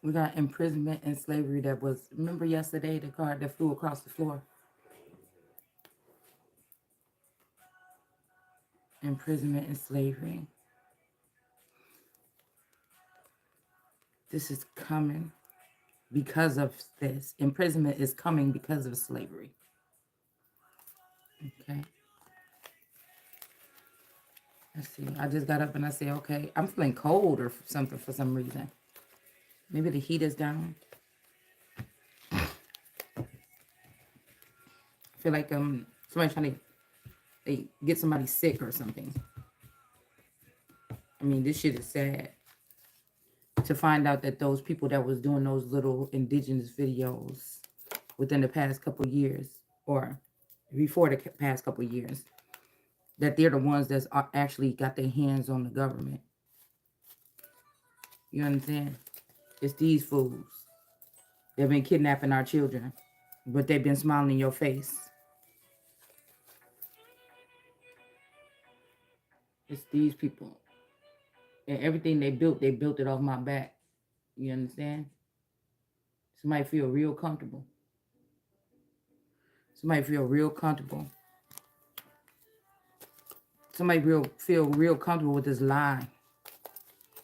We got imprisonment and slavery that was, remember yesterday, the card that flew across the floor? Imprisonment and slavery. This is coming because of this. Imprisonment is coming because of slavery. Okay. Let's see. I just got up and I said, okay, I'm feeling cold or something for some reason. Maybe the heat is down. I feel like somebody's trying to get somebody sick or something. I mean, this shit is sad. To find out that those people that was doing those little indigenous videos within the past couple years, or before the past couple years, that they're the ones that's actually got their hands on the government. You understand? It's these fools. They've been kidnapping our children, but they've been smiling in your face. It's these people. And everything they built it off my back. You understand? Somebody feel real comfortable. Somebody feel real comfortable. Somebody feel real comfortable with this lie.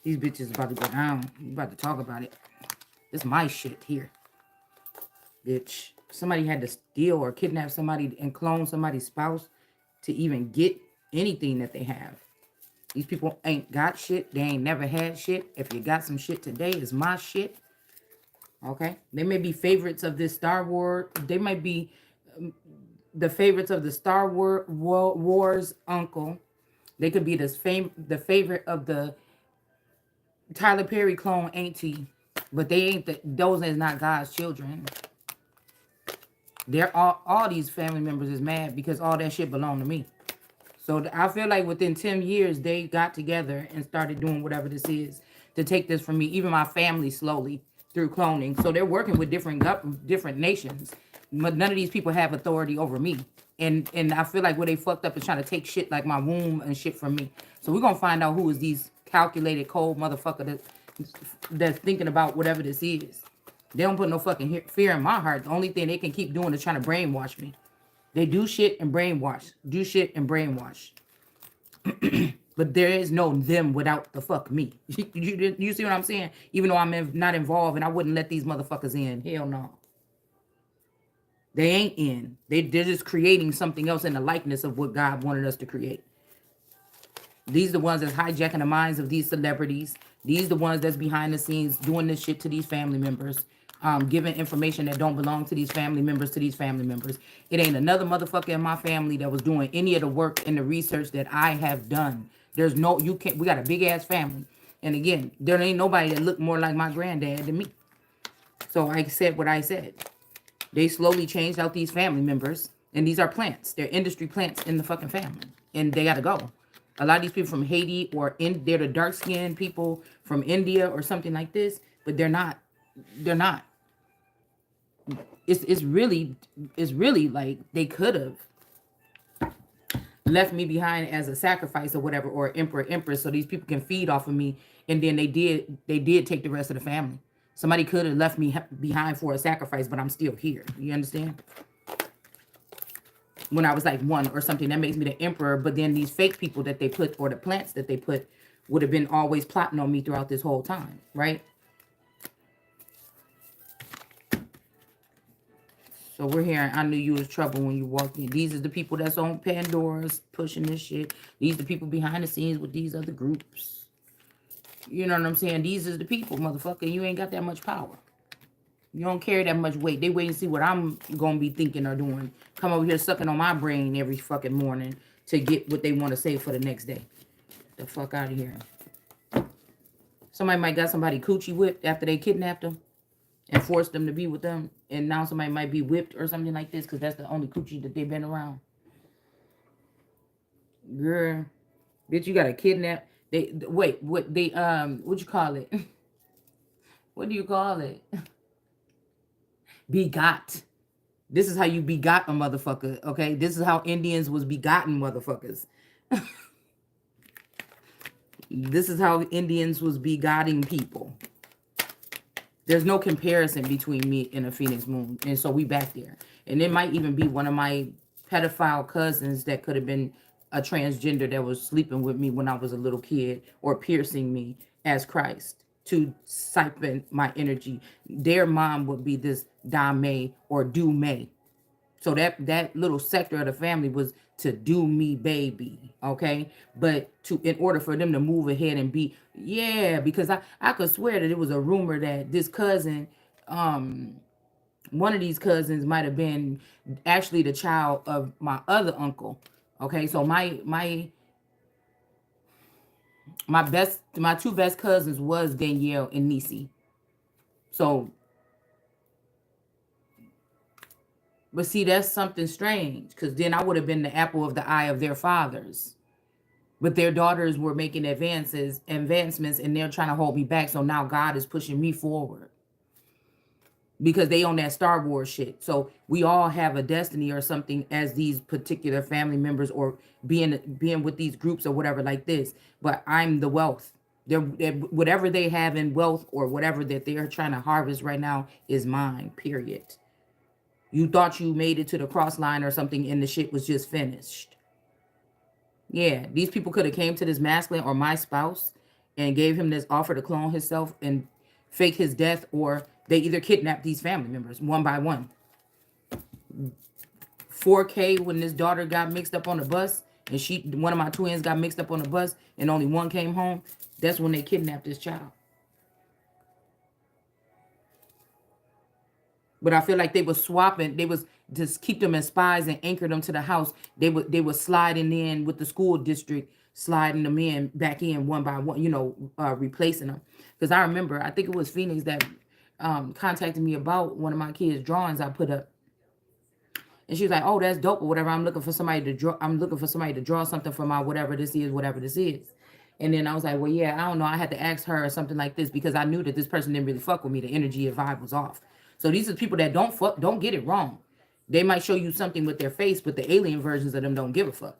These bitches about to go down. We about to talk about it. This my shit here. Bitch. Somebody had to steal or kidnap somebody and clone somebody's spouse to even get anything that they have. These people ain't got shit. They ain't never had shit. If you got some shit today, it's my shit. Okay? They may be favorites of this Star Wars. They might be the favorites of the Star Wars uncle. They could be the favorite of the Tyler Perry clone auntie. But they ain't those is not God's children. They're all these family members is mad because all that shit belonged to me. So I feel like within 10 years, they got together and started doing whatever this is to take this from me, even my family slowly through cloning. So they're working with different nations, but none of these people have authority over me. And I feel like where they fucked up is trying to take shit like my womb and shit from me. So we're going to find out who is these calculated, cold motherfucker that's thinking about whatever this is. They don't put no fucking fear in my heart. The only thing they can keep doing is trying to brainwash me. They do shit and brainwash. Do shit and brainwash. But there is no them without the fuck me. You see what I'm saying? Even though I'm not involved and I wouldn't let these motherfuckers in. Hell no. They ain't in. They're just creating something else in the likeness of what God wanted us to create. These are the ones that's hijacking the minds of these celebrities. These are the ones that's behind the scenes doing this shit to these family members. Giving information that don't belong to these family members It ain't another motherfucker in my family that was doing any of the work and the research that I have done. There's no, you can't, we got a big ass family. And again, there ain't nobody that looked more like my granddad than me. So I said what I said. They slowly changed out these family members. And these are plants. They're industry plants in the fucking family. And they gotta go. A lot of these people from Haiti or they're the dark skinned people from India or something like this, but they're not. They're not. It's really like they could have left me behind as a sacrifice or whatever, or empress, so these people can feed off of me. And then they did take the rest of the family. Somebody could have left me behind for a sacrifice, but I'm still here. You understand? When I was like one or something, that makes me the emperor. But then these fake people that they put, or the plants that they put, would have been always plotting on me throughout this whole time, right? So we're hearing, I knew you was trouble when you walked in. These are the people that's on Pandora's pushing this shit. These are the people behind the scenes with these other groups. You know what I'm saying? These are the people, motherfucker. You ain't got that much power. You don't carry that much weight. They wait and see what I'm going to be thinking or doing. Come over here sucking on my brain every fucking morning to get what they want to say for the next day. The fuck out of here. Somebody might got somebody coochie whipped after they kidnapped them and forced them to be with them. And now somebody might be whipped or something like this because that's the only coochie that they've been around. Girl. Bitch, you got to kidnap. What you call it? What do you call it? Begot. This is how you begot a motherfucker, okay? This is how Indians was begotten motherfuckers. This is how Indians was begotten people. There's no comparison between me and a Phoenix Moon. And so we back there. And it might even be one of my pedophile cousins that could have been a transgender that was sleeping with me when I was a little kid or piercing me as Christ to siphon my energy. Their mom would be this Dame or Do May. So that little sector of the family was to do me baby, okay? But to in order for them to move ahead and be, yeah, because I could swear that it was a rumor that this cousin, one of these cousins might have been actually the child of my other uncle. Okay, so my two best cousins was Danielle and Nisi. So, but see, that's something strange because then I would have been the apple of the eye of their fathers. But their daughters were making advancements, and they're trying to hold me back. So now God is pushing me forward because they on that Star Wars shit. So we all have a destiny or something as these particular family members or being with these groups or whatever like this. But I'm the wealth. They're whatever they have in wealth or whatever that they're trying to harvest right now is mine. Period. You thought you made it to the cross line or something, and the shit was just finished. Yeah, these people could have came to this masculine or my spouse and gave him this offer to clone himself and fake his death, or they either kidnapped these family members one by one. 4K when this daughter got mixed up on the bus and one of my twins got mixed up on the bus and only one came home. That's when they kidnapped this child. But I feel like they was swapping. They was just keep them as spies and anchor them to the house. They were sliding in with the school district, sliding them in back in one by one. Replacing them. Because I remember, I think it was Phoenix that contacted me about one of my kids' drawings I put up, and she was like, "Oh, that's dope or whatever. I'm looking for somebody to draw. I'm looking for somebody to draw something for my whatever this is, whatever this is." And then I was like, "Well, yeah, I don't know. I had to ask her or something like this because I knew that this person didn't really fuck with me. The energy and vibe was off." So these are people that don't get it wrong. They might show you something with their face, but the alien versions of them don't give a fuck.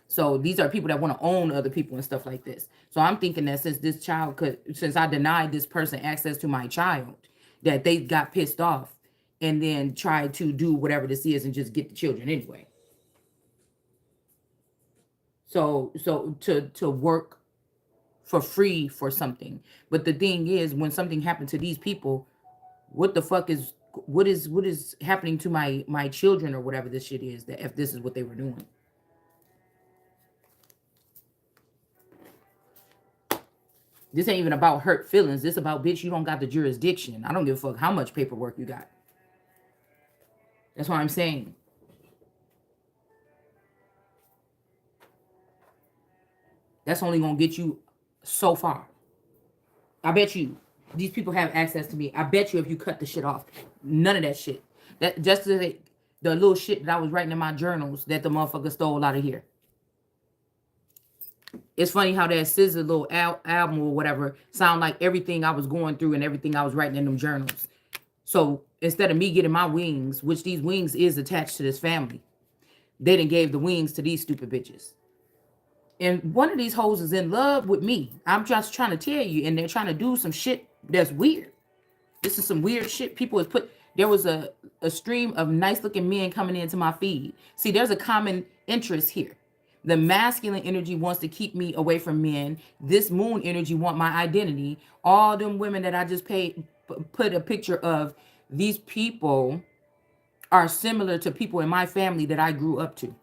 So these are people that want to own other people and stuff like this. So I'm thinking that since I denied this person access to my child, that they got pissed off and then tried to do whatever this is and just get the children anyway. So to work for free for something. But the thing is, when something happened to these people, what is happening to my children or whatever this shit is, that if this is what they were doing. This ain't even about hurt feelings. This about, bitch, you don't got the jurisdiction. I don't give a fuck how much paperwork you got. That's what I'm saying. That's only gonna get you so far. I bet you these people have access to me. I bet you if you cut the shit off, none of that shit. That just the little shit that I was writing in my journals that the motherfucker stole out of here. It's funny how that SZA little album or whatever sound like everything I was going through and everything I was writing in them journals. So instead of me getting my wings, which these wings is attached to this family, they done gave the wings to these stupid bitches. And one of these hoes is in love with me. I'm just trying to tell you, and they're trying to do some shit that's weird. This is some weird shit. There was a stream of nice looking men coming into my feed. See, there's a common interest here. The masculine energy wants to keep me away from men. This moon energy want my identity. All them women that I just put a picture of, these people are similar to people in my family that I grew up to.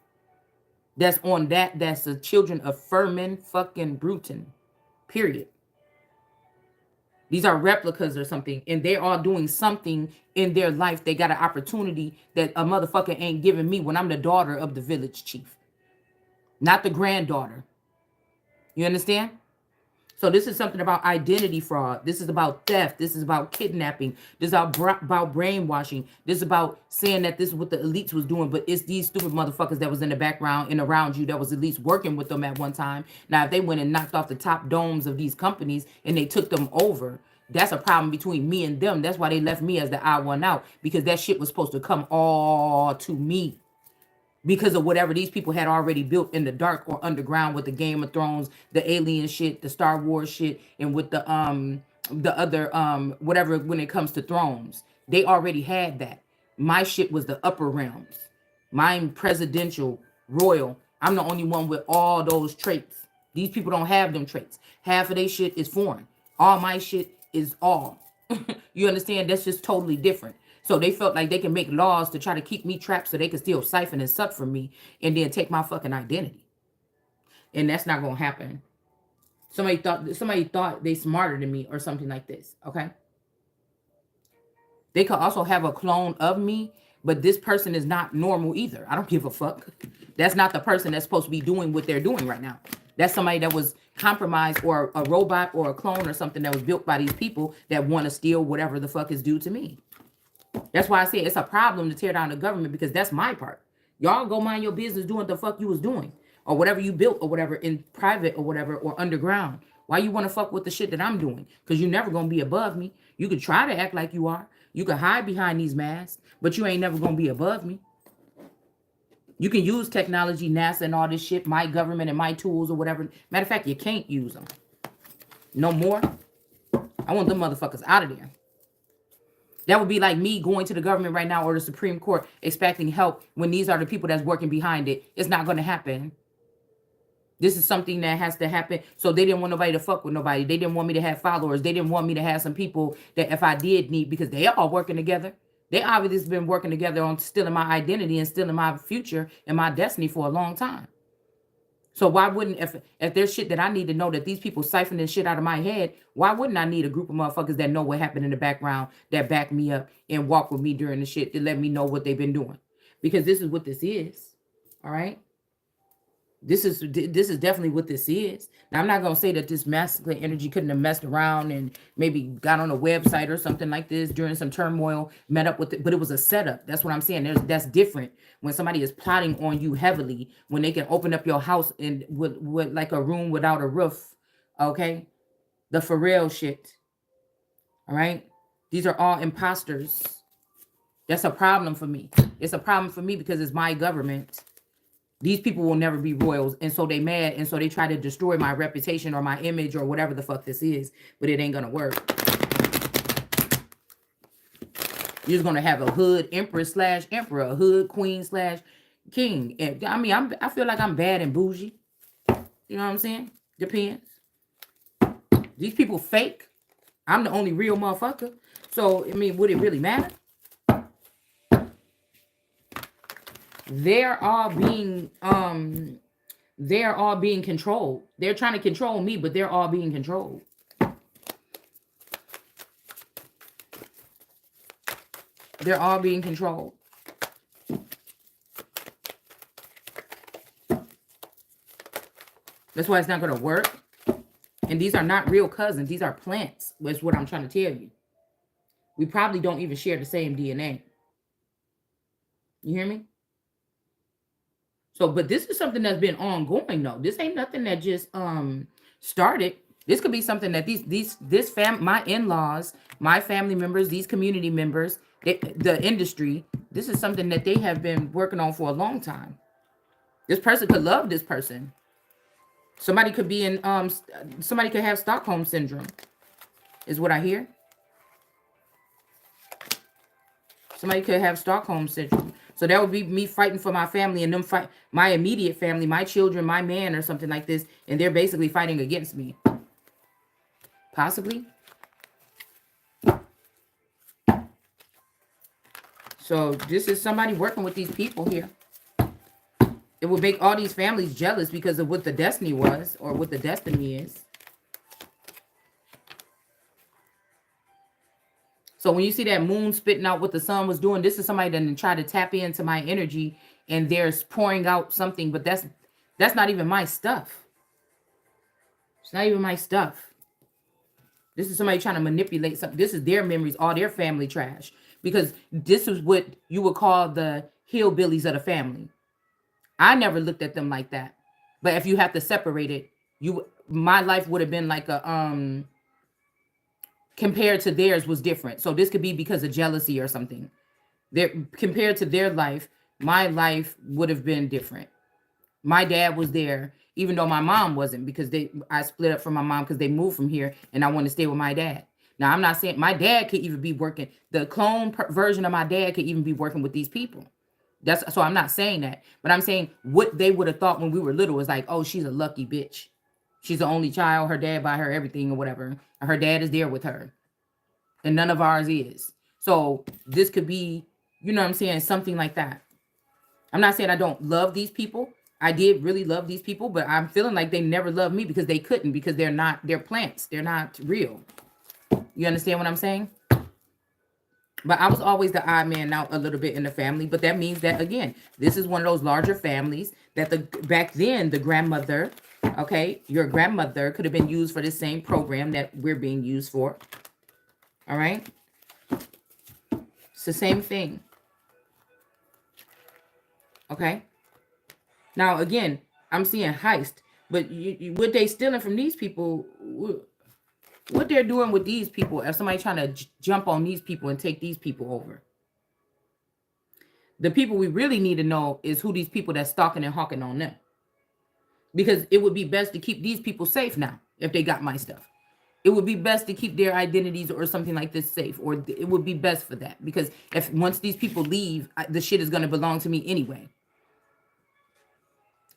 That's the children of Furman fucking Bruton. Period. These are replicas or something, and they're all doing something in their life. They got an opportunity that a motherfucker ain't giving me when I'm the daughter of the village chief, not the granddaughter. You understand? So this is something about identity fraud. This is about theft. This is about kidnapping. This is about brainwashing. This is about saying that this is what the elites was doing, but it's these stupid motherfuckers that was in the background and around you that was at least working with them at one time. Now, if they went and knocked off the top domes of these companies and they took them over, that's a problem between me and them. That's why they left me as the odd one out, because that shit was supposed to come all to me, because of whatever these people had already built in the dark or underground with the Game of Thrones, the alien shit, the Star Wars shit, and with the the other whatever when it comes to thrones. They already had that. My shit was the upper realms. Mine presidential, royal. I'm the only one with all those traits. These people don't have them traits. Half of their shit is foreign. All my shit is all. You understand? That's just totally different. So they felt like they can make laws to try to keep me trapped so they can still siphon and suck from me and then take my fucking identity. And that's not gonna happen. Somebody thought they smarter than me or something like this. Okay. They could also have a clone of me, but this person is not normal either. I don't give a fuck. That's not the person that's supposed to be doing what they're doing right now. That's somebody that was compromised or a robot or a clone or something that was built by these people that want to steal whatever the fuck is due to me. That's why I say it's a problem to tear down the government, because that's my part. Y'all go mind your business doing what the fuck you was doing or whatever you built or whatever in private or whatever or underground. Why you want to fuck with the shit that I'm doing? Because you're never going to be above me. You can try to act like you are. You can hide behind these masks, but you ain't never going to be above me. You can use technology, NASA and all this shit, my government and my tools or whatever. Matter of fact, you can't use them. No more. I want them motherfuckers out of there. That would be like me going to the government right now or the Supreme Court expecting help when these are the people that's working behind it. It's not going to happen. This is something that has to happen. So they didn't want nobody to fuck with nobody. They didn't want me to have followers. They didn't want me to have some people that if I did need, because they are all working together. They obviously been working together on stealing my identity and stealing my future and my destiny for a long time. So why wouldn't, if there's shit that I need to know that these people siphoning shit out of my head, why wouldn't I need a group of motherfuckers that know what happened in the background, that back me up and walk with me during the shit to let me know what they've been doing? Because this is what this is. All right. This is definitely what this is. Now, I'm not going to say that this masculine energy couldn't have messed around and maybe got on a website or something like this during some turmoil, met up with it, but it was a setup. That's what I'm saying. That's different when somebody is plotting on you heavily, when they can open up your house and with like a room without a roof. Okay. The for real shit. All right. These are all imposters. That's a problem for me. It's a problem for me because it's my government. These people will never be royals, and so they mad, and so they try to destroy my reputation or my image or whatever the fuck this is, but it ain't gonna work. You're just gonna have a hood empress / emperor, a hood queen / king. And I mean, I feel like I'm bad and bougie. You know what I'm saying? Depends. These people fake. I'm the only real motherfucker. So I mean, would it really matter? They're all being controlled. They're trying to control me, but they're all being controlled. They're all being controlled. That's why it's not going to work. And these are not real cousins. These are plants. That's what I'm trying to tell you. We probably don't even share the same DNA. You hear me? So, but this is something that's been ongoing, though. This ain't nothing that just started. This could be something that my in-laws, my family members, these community members, the industry, this is something that they have been working on for a long time. This person could love this person. Somebody could be in somebody could have Stockholm syndrome, is what I hear. Somebody could have Stockholm syndrome. So that would be me fighting for my family and them fight my immediate family, my children, my man, or something like this. And they're basically fighting against me. Possibly. So this is somebody working with these people here. It would make all these families jealous because of what the destiny was or what the destiny is. So when you see that moon spitting out what the sun was doing, this is somebody that tried to tap into my energy and they're pouring out something, but that's not even my stuff. It's not even my stuff. This is somebody trying to manipulate something. This is their memories, all their family trash. Because this is what you would call the hillbillies of the family. I never looked at them like that. But if you have to separate it, my life would have been like a compared to theirs was different. So this could be because of jealousy or something. Compared to their life, my life would have been different. My dad was there, even though my mom wasn't, because I split up from my mom because they moved from here and I wanted to stay with my dad. Now, I'm not saying my dad could even be working. The version of my dad could even be working with these people. That's so I'm not saying that, but I'm saying what they would have thought when we were little was like, oh, she's a lucky bitch. She's the only child. Her dad buy her everything or whatever. Her dad is there with her, and none of ours is. So this could be, you know what I'm saying, something like that. I'm not saying I don't love these people. I did really love these people, but I'm feeling like they never loved me because they couldn't, because they're plants. They're not real. You understand what I'm saying? But I was always the odd man out a little bit in the family. But that means that, again, this is one of those larger families that back then the grandmother, okay, your grandmother could have been used for the same program that we're being used for. All right? It's the same thing. Okay? Now, again, I'm seeing heist. But what they stealing from these people, what they're doing with these people, if somebody trying to jump on these people and take these people over. The people we really need to know is who these people that's stalking and hawking on them. Because it would be best to keep these people safe now if they got my stuff. It would be best to keep their identities or something like this safe, or it would be best for that. Because if once these people leave, the shit is going to belong to me anyway.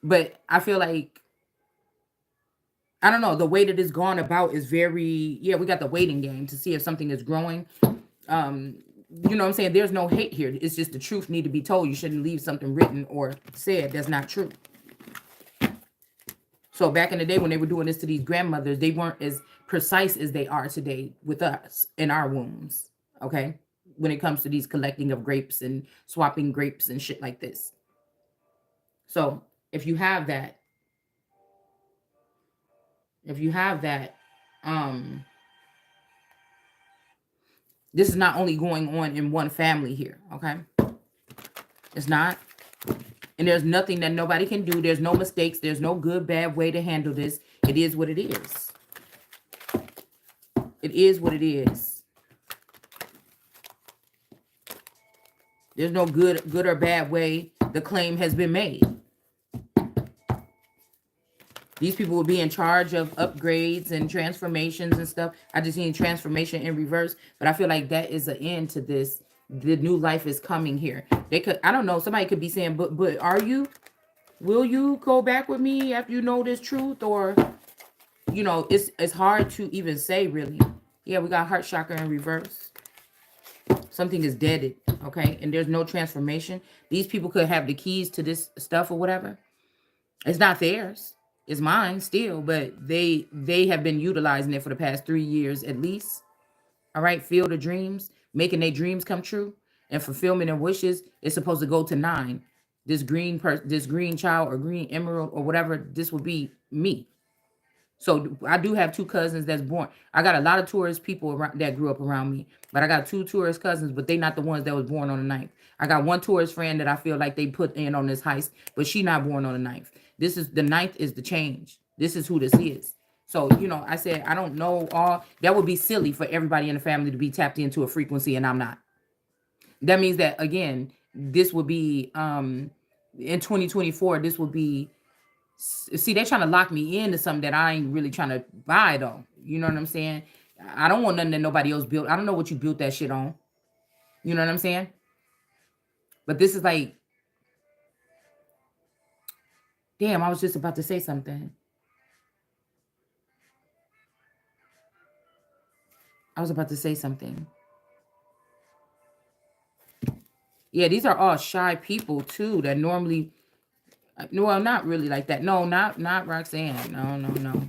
But I feel like, I don't know, the way that it's gone about is very, yeah, we got the waiting game to see if something is growing. You know what I'm saying? There's no hate here. It's just the truth need to be told. You shouldn't leave something written or said that's not true. So back in the day when they were doing this to these grandmothers, they weren't as precise as they are today with us in our wombs, okay? When it comes to these collecting of grapes and swapping grapes and shit like this. So if you have that, this is not only going on in one family here, okay? It's not. And there's nothing that nobody can do. There's no mistakes. There's no good, bad way to handle this. It is what it is. It is what it is. There's no good or bad way the claim has been made. These people will be in charge of upgrades and transformations and stuff. I just seen transformation in reverse, but I feel like that is an end to this. The new life is coming here. They could, I don't know, somebody could be saying, but will you go back with me after you know this truth? Or, you know, it's hard to even say, really. Yeah, we got heart chakra in reverse. Something is deaded, okay? And there's no transformation. These people could have the keys to this stuff or whatever. It's not theirs. It's mine still, but they have been utilizing it for the past 3 years at least. All right, Field of Dreams, making their dreams come true, and fulfillment of wishes is supposed to go to 9. This green child or green emerald or whatever, this would be me. So I do have 2 cousins that's born. I got a lot of tourist people around, that grew up around me, but I got 2 tourist cousins, but they not the ones that was born on the 9th. I got 1 tourist friend that I feel like they put in on this heist, but she not born on the 9th. This is the 9th is the change. This is who this is. So, you know, I said, I don't know all. That would be silly for everybody in the family to be tapped into a frequency, and I'm not. That means that, again, this would be, in 2024, this would be, see, they're trying to lock me into something that I ain't really trying to buy, though. You know what I'm saying? I don't want nothing that nobody else built. I don't know what you built that shit on. You know what I'm saying? But this is like, damn, I was just about to say something. Yeah, these are all shy people too that normally, well, not really like that. No, not Roxanne. No.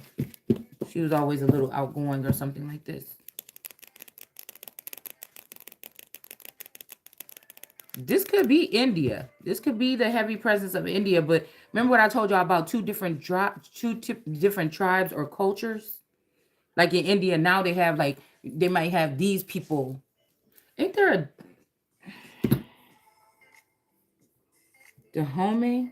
She was always a little outgoing or something like this. This could be India. This could be the heavy presence of India. But remember what I told y'all about two different tribes or cultures? Like in India now, they might have these people. Ain't there the homie?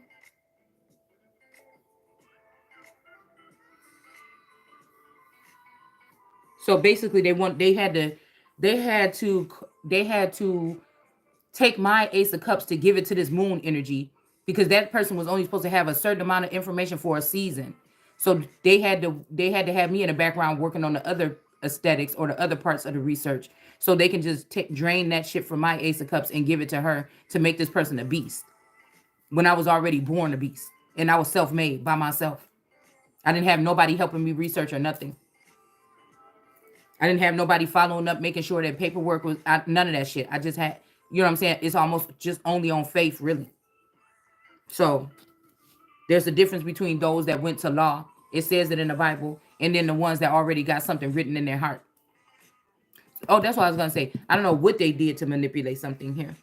So basically, they had to take my Ace of Cups to give it to this moon energy, because that person was only supposed to have a certain amount of information for a season. So they had to have me in the background working on the other aesthetics or the other parts of the research, so they can just drain that shit from my Ace of Cups and give it to her to make this person a beast when I was already born a beast and I was self-made by myself. I didn't have nobody helping me research or nothing. I didn't have nobody following up, making sure that paperwork was none of that shit. I just had, you know what I'm saying? It's almost just only on faith, really. So there's a difference between those that went to law. It says it in the Bible, and then the ones that already got something written in their heart. Oh, that's what I was gonna say. I don't know what they did to manipulate something here.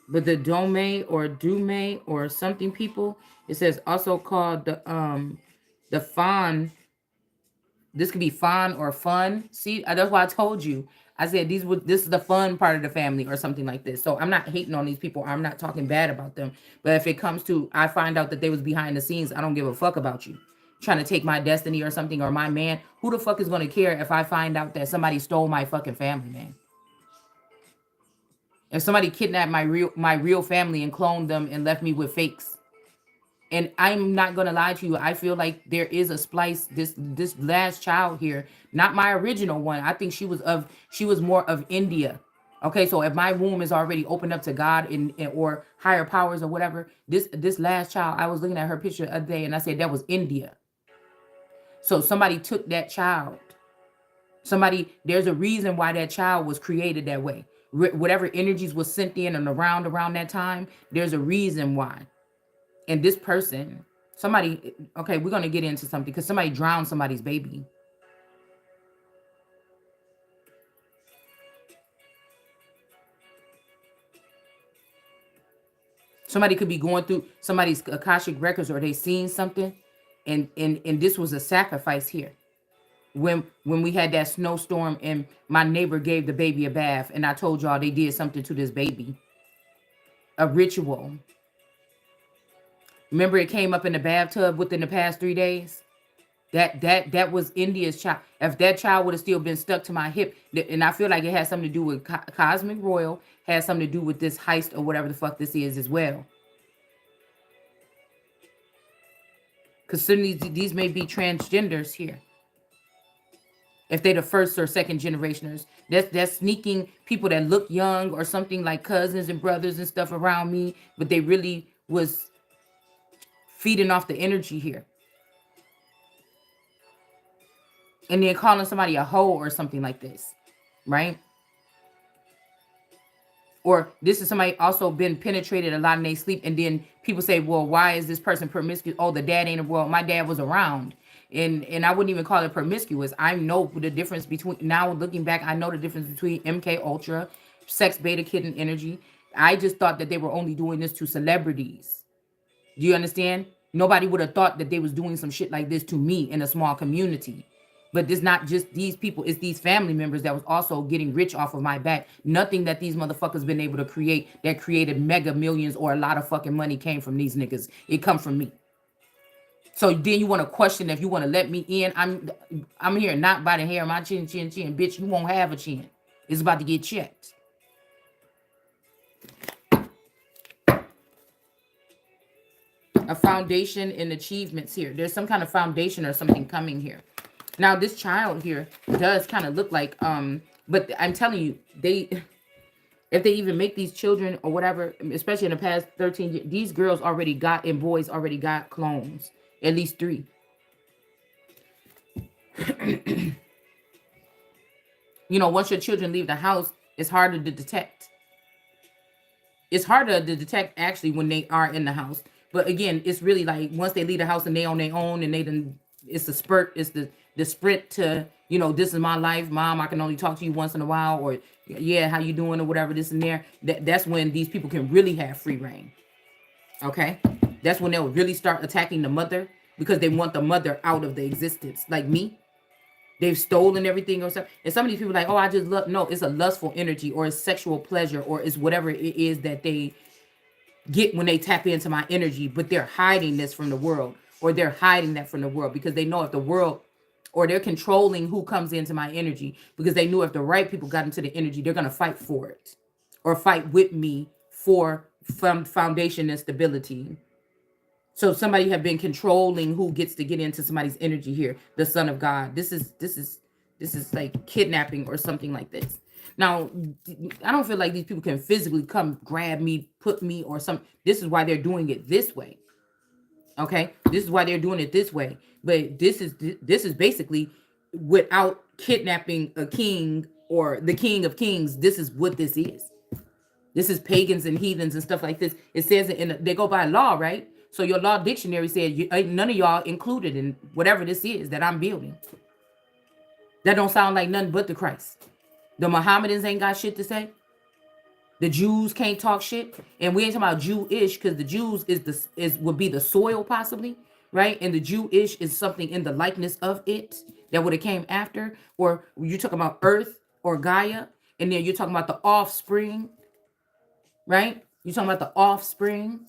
But the Dome or Dume or something people, it says also called the Fawn. This could be fun or fun. See, that's why I told you. I said this is the fun part of the family or something like this. So I'm not hating on these people. I'm not talking bad about them. But if it comes to I find out that they was behind the scenes, I don't give a fuck about you. Trying to take my destiny or something or my man. Who the fuck is gonna care if I find out that somebody stole my fucking family, man? If somebody kidnapped my real family and cloned them and left me with fakes. And I'm not gonna lie to you. I feel like there is a splice. This last child here, not my original one. I think she was more of India. Okay, so if my womb is already opened up to God or higher powers or whatever, this last child, I was looking at her picture the other day and I said that was India. So somebody took that child. There's a reason why that child was created that way. Whatever energies was sent in and around that time, there's a reason why. And this person, okay, we're going to get into something because somebody drowned somebody's baby. Somebody could be going through somebody's Akashic records or they seen something. And this was a sacrifice here. When we had that snowstorm and my neighbor gave the baby a bath and I told y'all they did something to this baby. A ritual. Remember it came up in the bathtub within the past 3 days? That was India's child. If that child would have still been stuck to my hip, and I feel like it has something to do with Cosmic Royal, has something to do with this heist or whatever the fuck this is as well. Because these may be transgenders here. If they're the first or second generationers, that's sneaking people that look young or something like cousins and brothers and stuff around me, but they really was feeding off the energy here. And then calling somebody a hoe or something like this, right? Or this is somebody also been penetrated a lot in their sleep. And then people say, well, why is this person promiscuous? Oh, the dad ain't, well, my dad was around. And I wouldn't even call it promiscuous. I know the difference between, now looking back, I know the difference between MK Ultra, sex beta kitten energy. I just thought that they were only doing this to celebrities. Do you understand? Nobody would have thought that they was doing some shit like this to me in a small community. But it's not just these people, it's these family members that was also getting rich off of my back. Nothing that these motherfuckers been able to create that created mega millions or a lot of fucking money came from these niggas. It come from me. So then you want to question if you want to let me in. I'm here not by the hair of my chin. Bitch, you won't have a chin. It's about to get checked. A foundation and achievements here. There's some kind of foundation or something coming here. Now this child here does kind of look like but I'm telling you, if they even make these children or whatever, especially in the past 13 years, these girls already got and boys already got clones, at least 3. You know, once your children leave the house, it's harder to detect. It's harder to detect actually when they are in the house. But again, it's really like once they leave the house and they on their own and it's the spurt, it's the sprint to, you know, this is my life, mom, I can only talk to you once in a while, or yeah, how you doing or whatever, this and there. That's when these people can really have free reign. Okay? That's when they'll really start attacking the mother because they want the mother out of the existence. Like me, they've stolen everything or something. And some of these people are like, oh, I just love, no, it's a lustful energy or it's sexual pleasure or it's whatever it is that they get when they tap into my energy, but they're hiding this from the world or they're hiding that from the world because they know if the world, or they're controlling who comes into my energy because they knew if the right people got into the energy, they're going to fight for it or fight with me for foundation and stability. So somebody have been controlling who gets to get into somebody's energy here. The Son of God. This is like kidnapping or something like this. Now, I don't feel like these people can physically come grab me, put me, or something. This is why they're doing it this way. Okay, this is why they're doing it this way. But this is basically without kidnapping a king or the King of Kings. This is what this is. This is pagans and heathens and stuff like this. It says it they go by law, right? So your law dictionary said none of y'all included in whatever this is that I'm building. That don't sound like nothing but the Christ. The Mohammedans ain't got shit to say. The Jews can't talk shit, and we ain't talking about Jewish because the Jews would be the soil possibly, right? And the Jewish is something in the likeness of it that would have came after, or you're talking about Earth or Gaia, and then you're talking about the offspring, right? You're talking about the offspring,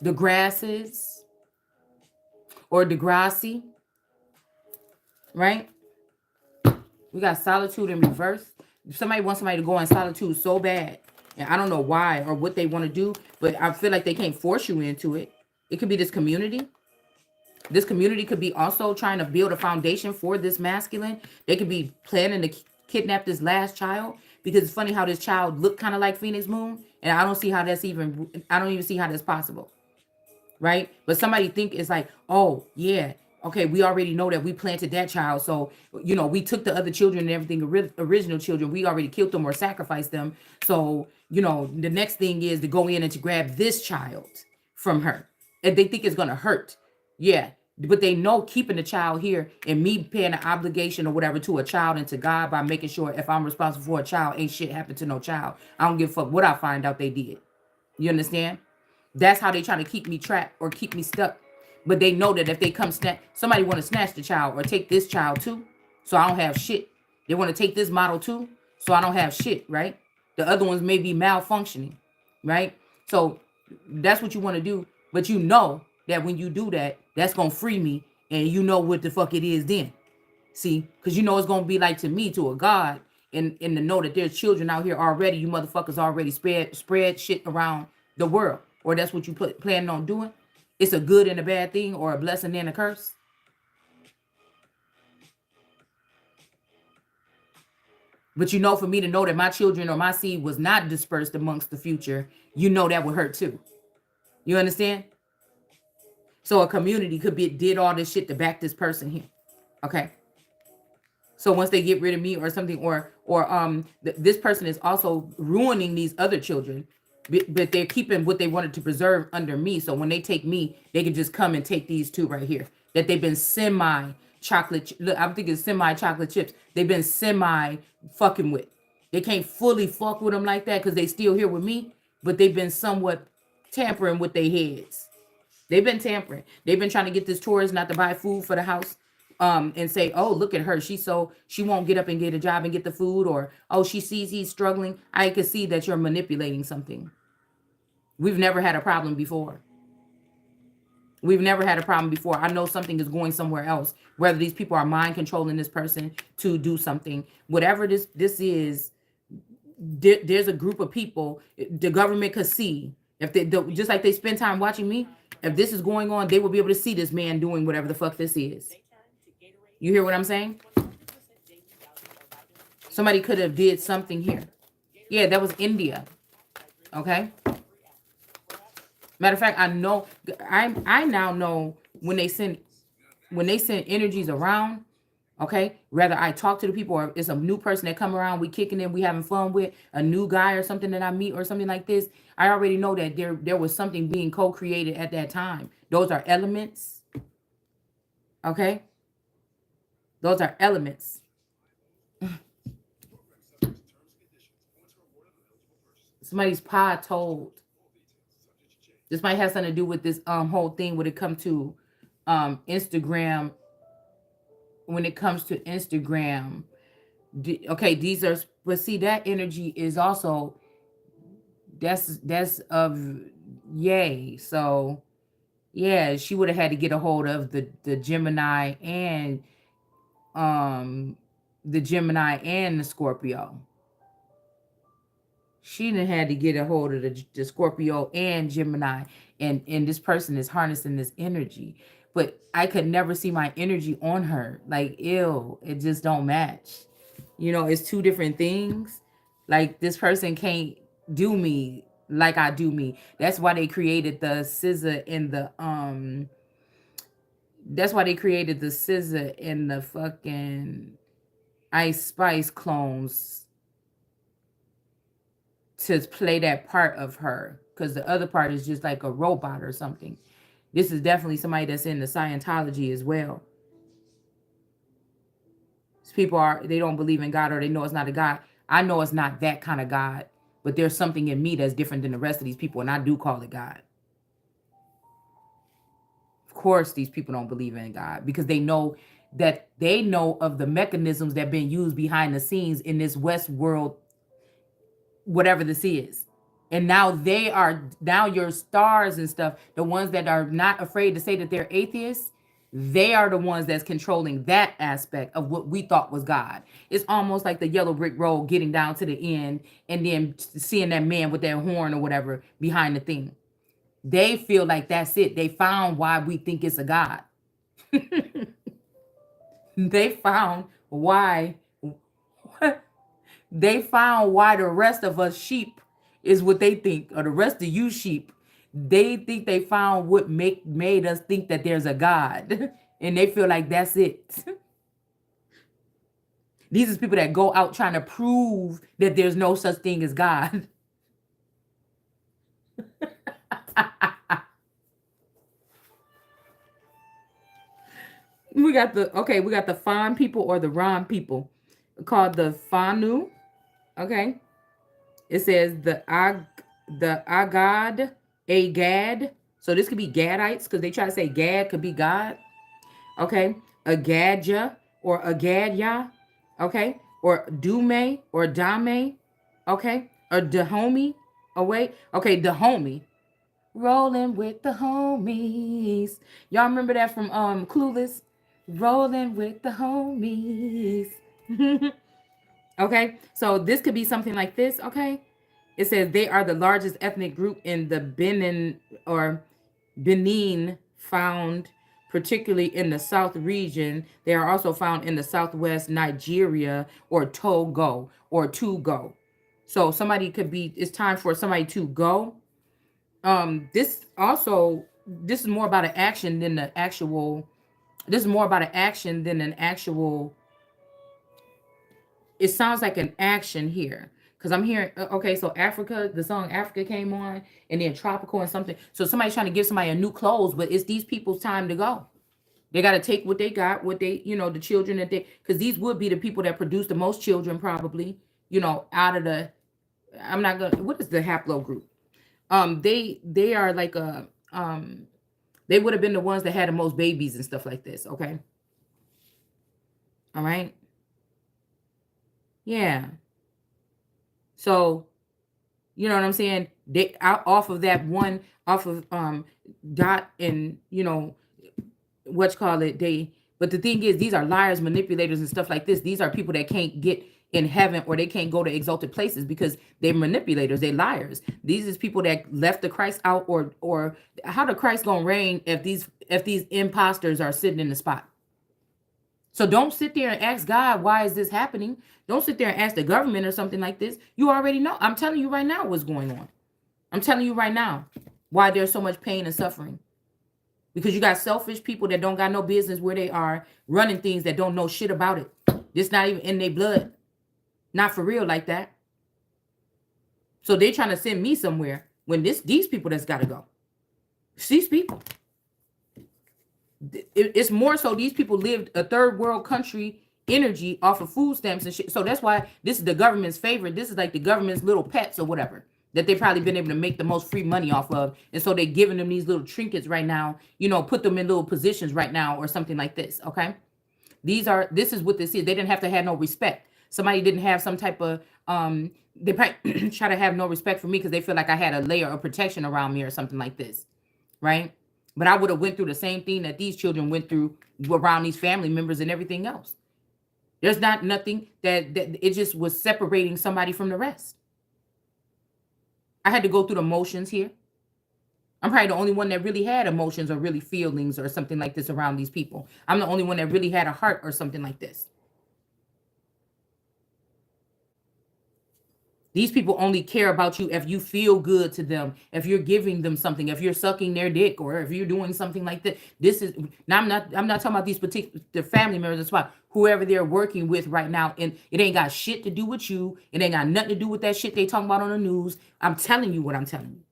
the grasses, or Degrassi, right? We got solitude in reverse. Somebody wants somebody to go in solitude so bad, and I don't know why or what they want to do, but I feel like they can't force you into it. It could be this community. This community could be also trying to build a foundation for this masculine. They could be planning to kidnap this last child, because it's funny how this child looked kind of like Phoenix Moon, and I don't even see how that's possible, right? But somebody think it's like, oh yeah, okay, we already know that we planted that child, so we took the other children and everything, original children, we already killed them or sacrificed them, so the next thing is to go in and to grab this child from her, and they think it's gonna hurt. Yeah, but they know keeping the child here and me paying an obligation or whatever to a child and to God by making sure if I'm responsible for a child, ain't shit happen to no child. I don't give a fuck what I find out they did. You understand? That's how they try to keep me trapped or keep me stuck. But they know that if they come somebody want to snatch the child or take this child too, so I don't have shit. They want to take this model too, so I don't have shit, right? The other ones may be malfunctioning, right? So that's what you want to do. But you know that when you do that, that's going to free me. And you know what the fuck it is then. See, because you know it's going to be like to me, to a God, and to know that there's children out here already. You motherfuckers already spread shit around the world. Or that's what you planning on doing. It's a good and a bad thing, or a blessing and a curse. But for me to know that my children or my seed was not dispersed amongst the future, that would hurt too. You understand? So a community did all this shit to back this person here. Okay. So once they get rid of me or something, or this person is also ruining these other children, but they're keeping what they wanted to preserve under me. So when they take me, they can just come and take these two right here that they've been semi chocolate. Look, I'm thinking semi chocolate chips. They've been semi fucking with. They can't fully fuck with them like that because they still here with me, but they've been somewhat tampering with their heads. They've been tampering. They've been trying to get this tourist not to buy food for the house. And say, oh, look at her. She won't get up and get a job and get the food, or oh, she sees he's struggling. I can see that you're manipulating something. We've never had a problem before. I know something is going somewhere else. Whether these people are mind controlling this person to do something, whatever this is, there's a group of people the government could see. If they just like they spend time watching me, if this is going on, they will be able to see this man doing whatever the fuck this is. You hear what I'm saying? Somebody could have did something here. Yeah, that was India. Okay. Matter of fact, I know I now know when they send energies around, okay, whether I talk to the people or it's a new person that come around, we kicking in, we having fun with a new guy or something that I meet or something like this, I already know that there was something being co-created at that time. Those are elements. Okay? Those are elements. Somebody's pod told. This might have something to do with this whole thing when it comes to Instagram. When it comes to Instagram, okay, these are, but see, that energy is also that's of yay. So yeah, she would have had to get a hold of the Gemini and the Scorpio. She done had to get a hold of the Scorpio and Gemini, and this person is harnessing this energy. But I could never see my energy on her. Like, ew, it just don't match. You know, it's two different things. Like, this person can't do me like I do me. That's why they created the scissor in the that's why they created the scissor in the fucking Ice Spice clones to play that part of her, because the other part is just like a robot or something. This is definitely somebody that's in the Scientology as well. People are, they don't believe in God, or they know it's not a God. I know it's not that kind of God, but there's something in me that's different than the rest of these people, and I do call it God. Of course, these people don't believe in God because they know of the mechanisms that have been used behind the scenes in this West world, whatever this is. And now your stars and stuff, the ones that are not afraid to say that they're atheists, they are the ones that's controlling that aspect of what we thought was God. It's almost like the yellow brick road getting down to the end and then seeing that man with that horn or whatever behind the thing. They feel like that's it. They found why we think it's a God. They found why they found why the rest of us sheep is what they think, or the rest of you sheep, they think they found what made us think that there's a God. And they feel like that's it. These are people that go out trying to prove that there's no such thing as God. We got the Fan people or the Ron people called the Fanu. Okay. It says the Agad. So this could be Gadites because they try to say Gad could be God. Okay. A Gadja or a Gadya. Okay. Or Dume or Dame. Okay. Or Dahomey. Oh, wait. Okay. Dahomey. Rolling with the homies. Y'all remember that from Clueless? Rolling with the homies. Okay. So this could be something like this. Okay. It says they are the largest ethnic group in the Benin, found particularly in the South region. They are also found in the Southwest Nigeria or Togo or to go. So somebody could be, it's time for somebody to go. This is more about an action than the actual, this is more about an action than an actual, it sounds like an action here. Because I'm hearing, okay, so Africa, the song Africa came on, and then Tropical and something. So somebody's trying to give somebody a new clothes, but it's these people's time to go. They got to take what they got, what they, the children that they, because these would be the people that produce the most children probably, out of the, I'm not going to, what is the haplo group? They are like they would have been the ones that had the most babies and stuff like this. Okay. All right. Yeah. So, you know what I'm saying? They out off of that one, off of Dot and what you call it, but the thing is, these are liars, manipulators, and stuff like this. These are people that can't get in heaven, or they can't go to exalted places because they're manipulators, they're liars. These is people that left the Christ out, or how the Christ gonna reign if these imposters are sitting in the spot. So don't sit there and ask God, why is this happening? Don't sit there and ask the government or something like this. You already know. I'm telling you right now what's going on. I'm telling you right now why there's so much pain and suffering. Because you got selfish people that don't got no business where they are, running things that don't know shit about it. It's not even in their blood. Not for real like that. So they trying to send me somewhere when these people that's got to go. These people. It's more so these people lived a third world country energy off of food stamps and shit. So that's why this is the government's favorite. This is like the government's little pets or whatever that they've probably been able to make the most free money off of. And so they're giving them these little trinkets right now, put them in little positions right now or something like this. Okay. This is what this is. They didn't have to have no respect. Somebody didn't have some type of, they probably try to have no respect for me because they feel like I had a layer of protection around me or something like this. Right. But I would have went through the same thing that these children went through around these family members and everything else. There's not nothing that it just was separating somebody from the rest. I had to go through the motions here. I'm probably the only one that really had emotions or really feelings or something like this around these people. I'm the only one that really had a heart or something like this. These people only care about you if you feel good to them, if you're giving them something, if you're sucking their dick, or if you're doing something like that. This is now I'm not talking about these particular family members. That's why whoever they're working with right now, and it ain't got shit to do with you. It ain't got nothing to do with that shit they talking about on the news. I'm telling you what I'm telling you.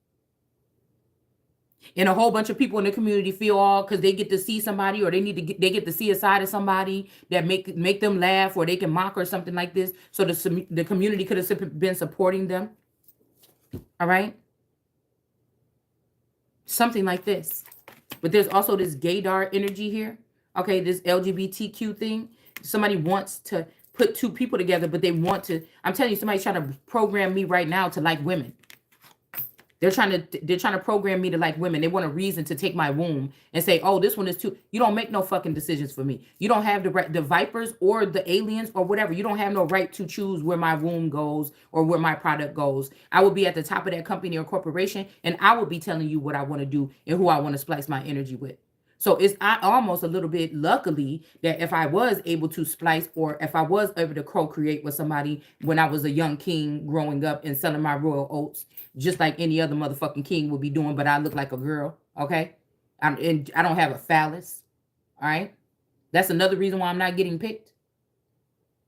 And a whole bunch of people in the community feel all because they get to see somebody, or they get to see a side of somebody that make them laugh, or they can mock or something like this. So the community could have been supporting them. All right, something like this. But there's also this gaydar energy here. Okay, this LGBTQ thing. Somebody wants to put two people together, but they want to. I'm telling you, somebody's trying to program me right now to like women. They're trying to program me to like women. They want a reason to take my womb and say, "Oh, this one is too." You don't make no fucking decisions for me. You don't have the right, the vipers or the aliens or whatever. You don't have no right to choose where my womb goes or where my product goes. I will be at the top of that company or corporation, and I will be telling you what I want to do and who I want to splice my energy with. So it's almost a little bit luckily that if I was able to splice, or if I was able to co-create with somebody when I was a young king growing up and selling my royal oats, just like any other motherfucking king would be doing, but I look like a girl, okay? And I don't have a phallus, all right? That's another reason why I'm not getting picked.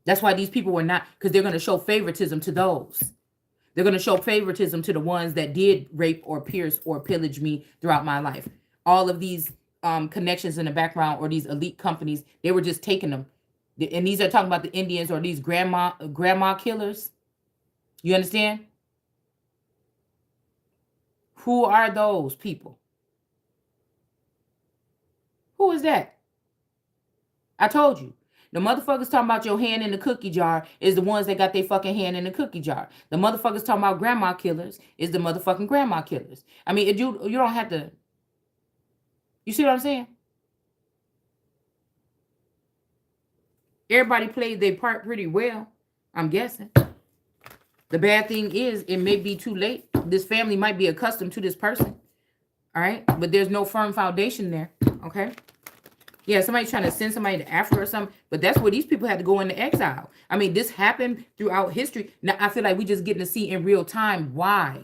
That's why these people were not, because they're going to show favoritism to those. They're going to show favoritism to the ones that did rape or pierce or pillage me throughout my life. All of these connections in the background, or these elite companies, they were just taking them. And these are talking about the Indians or these grandma killers. You understand? Who are those people? Who is that? I told you. The motherfuckers talking about your hand in the cookie jar is the ones that got their fucking hand in the cookie jar. The motherfuckers talking about grandma killers is the motherfucking grandma killers. I mean, you don't have to. You see what I'm saying? Everybody played their part pretty well, I'm guessing. The bad thing is, it may be too late. This family might be accustomed to this person. All right? But there's no firm foundation there. Okay? Yeah, somebody's trying to send somebody to Africa or something. But that's where these people had to go into exile. I mean, this happened throughout history. Now, I feel like we just getting to see in real time why.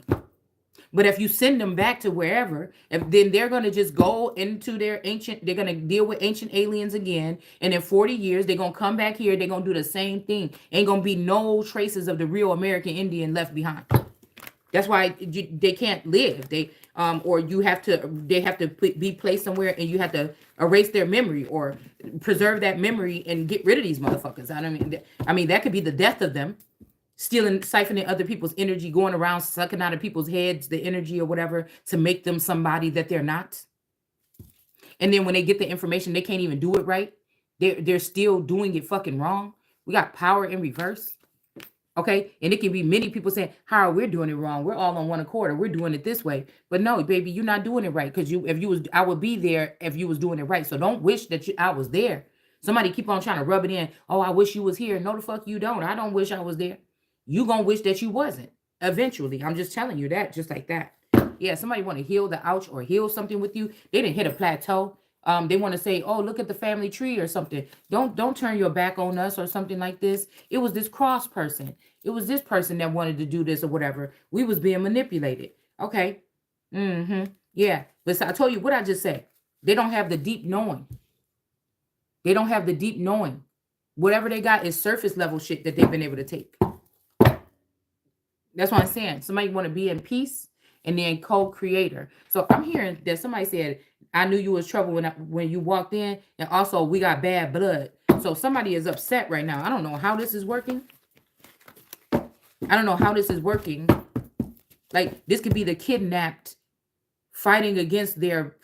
But if you send them back to wherever, then they're going to just go into their ancient, they're going to deal with ancient aliens again. And in 40 years, they're going to come back here. They're going to do the same thing. Ain't going to be no traces of the real American Indian left behind. That's why they can't live. They have to be placed somewhere, and you have to erase their memory or preserve that memory and get rid of these motherfuckers. I mean, that could be the death of them. Stealing, siphoning other people's energy, going around sucking out of people's heads, the energy or whatever, to make them somebody that they're not. And then when they get the information, they can't even do it right. They're still doing it fucking wrong. We got power in reverse. Okay. And it can be many people saying, how are we doing it wrong? We're all on one accord, or we're doing it this way. But no, baby, you're not doing it right. Because I would be there if you was doing it right. So don't wish that I was there. Somebody keep on trying to rub it in. Oh, I wish you was here. No, the fuck you don't. I don't wish I was there. You gonna wish that you wasn't eventually. I'm just telling you that, just like that. Yeah, somebody want to heal the ouch or heal something with you. They didn't hit a plateau. They want to say, oh, look at the family tree or something. Don't turn your back on us or something like this. It was this cross person. It was this person that wanted to do this or whatever. We was being manipulated. Okay. Yeah. But so I told you what I just said. They don't have the deep knowing. They don't have the deep knowing. Whatever they got is surface level shit that they've been able to take. That's what I'm saying. Somebody want to be in peace, and then co-creator. So I'm hearing that somebody said, I knew you was trouble when you walked in, and also we got bad blood. So somebody is upset right now. I don't know how this is working. Like, this could be the kidnapped fighting against their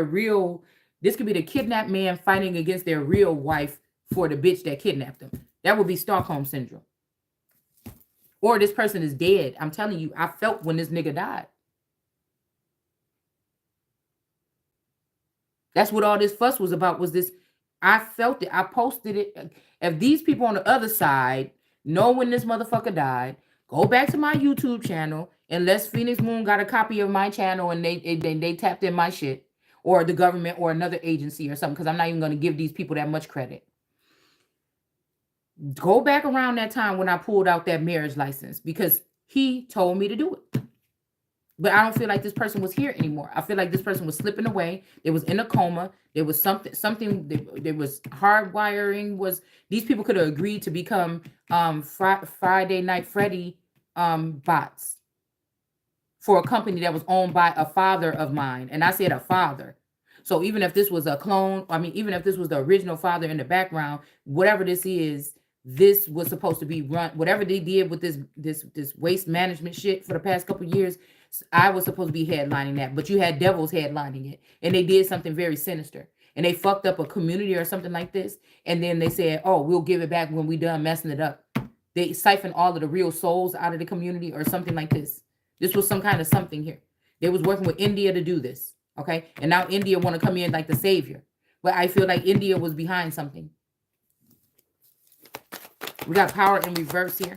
real. This could be the kidnapped man fighting against their real wife for the bitch that kidnapped them. That would be Stockholm syndrome. Or this person is dead. I'm telling you, I felt when this nigga died. That's what all this fuss was about, was this. I felt it. I posted it. If these people on the other side know when this motherfucker died, Go back to my YouTube channel, unless Phoenix Moon got a copy of my channel and they tapped in my shit, or the government or another agency or something, because I'm not even going to give these people that much credit. Go back around that time when I pulled out that marriage license, because he told me to do it. But I don't feel like this person was here anymore. I feel like this person was slipping away. They was in a coma. There was something. There was hardwiring. These people could have agreed to become Friday Night Freddy bots for a company that was owned by a father of mine, and I said a father. So even if this was a clone, I mean, even if this was the original father in the background, whatever this is, this was supposed to be run. Whatever they did with this waste management shit for the past couple of years, I was supposed to be headlining that, but you had devils headlining it, and they did something very sinister, and they fucked up a community or something like this, and then they said, "Oh, we'll give it back when we done messing it up." They siphoned all of the real souls out of the community or something like this. This was some kind of something here. They was working with India to do this, okay? And now India want to come in like the savior, but I feel like India was behind something. We got power in reverse here.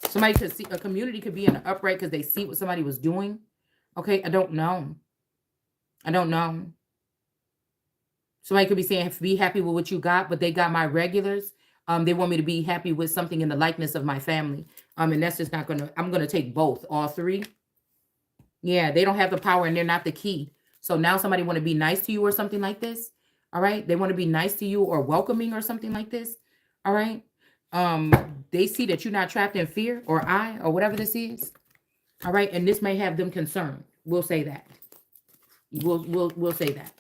Somebody could see, a community could be in an upright because they see what somebody was doing. Okay, I don't know. I don't know. Somebody could be saying, be happy with what you got, but they got my regulars. They want me to be happy with something in the likeness of my family. And that's just not gonna, I'm gonna take both, all three. Yeah, they don't have the power and they're not the key. So now somebody want to be nice to you or something like this. All right. They want to be nice to you or welcoming or something like this. All right. They see that you're not trapped in fear or whatever this is. All right. And this may have them concerned. We'll say that. We'll say that.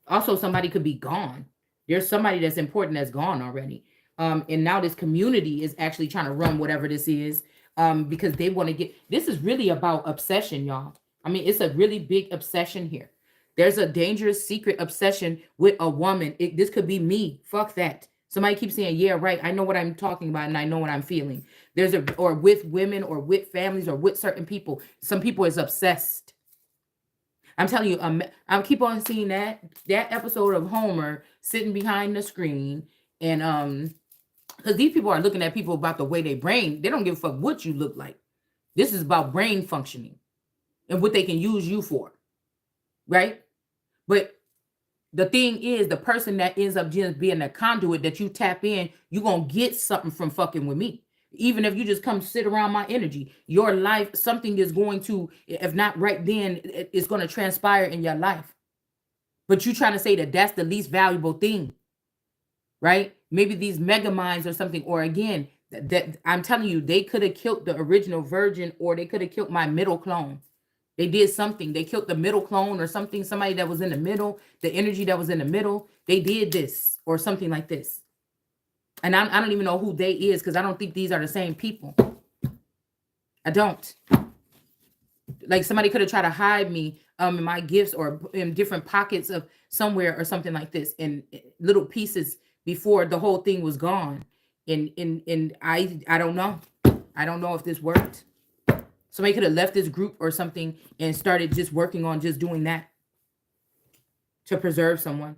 Also, somebody could be gone. There's somebody that's important that's gone already. And now this community is actually trying to run whatever this is. Because they want to get, this is really about obsession, y'all. I mean, it's a really big obsession here. There's a dangerous secret obsession with a woman. This could be me. Fuck that. Somebody keeps saying, yeah, right. I know what I'm talking about and I know what I'm feeling. Or with women or with families or with certain people. Some people is obsessed. I'm telling you, I keep on seeing that episode of Homer sitting behind the screen, and because these people are looking at people about the way they brain. They don't give a fuck what you look like. This is about brain functioning and what they can use you for, right? But the thing is, the person that ends up just being a conduit that you tap in, you're going to get something from fucking with me. Even if you just come sit around my energy, your life, something is going to, if not right then, it's going to transpire in your life. But you trying to say that that's the least valuable thing, right? Maybe these mega minds or something, or again, that I'm telling you, they could have killed the original virgin, or they could have killed my middle clone. They did something. They killed the middle clone or something, somebody that was in the middle, the energy that was in the middle. They did this or something like this. And I don't even know who they is, because I don't think these are the same people. I don't. Like somebody could have tried to hide me in my gifts or in different pockets of somewhere or something like this, in little pieces before the whole thing was gone. And I don't know. I don't know if this worked. Somebody could have left this group or something and started just working on just doing that to preserve someone.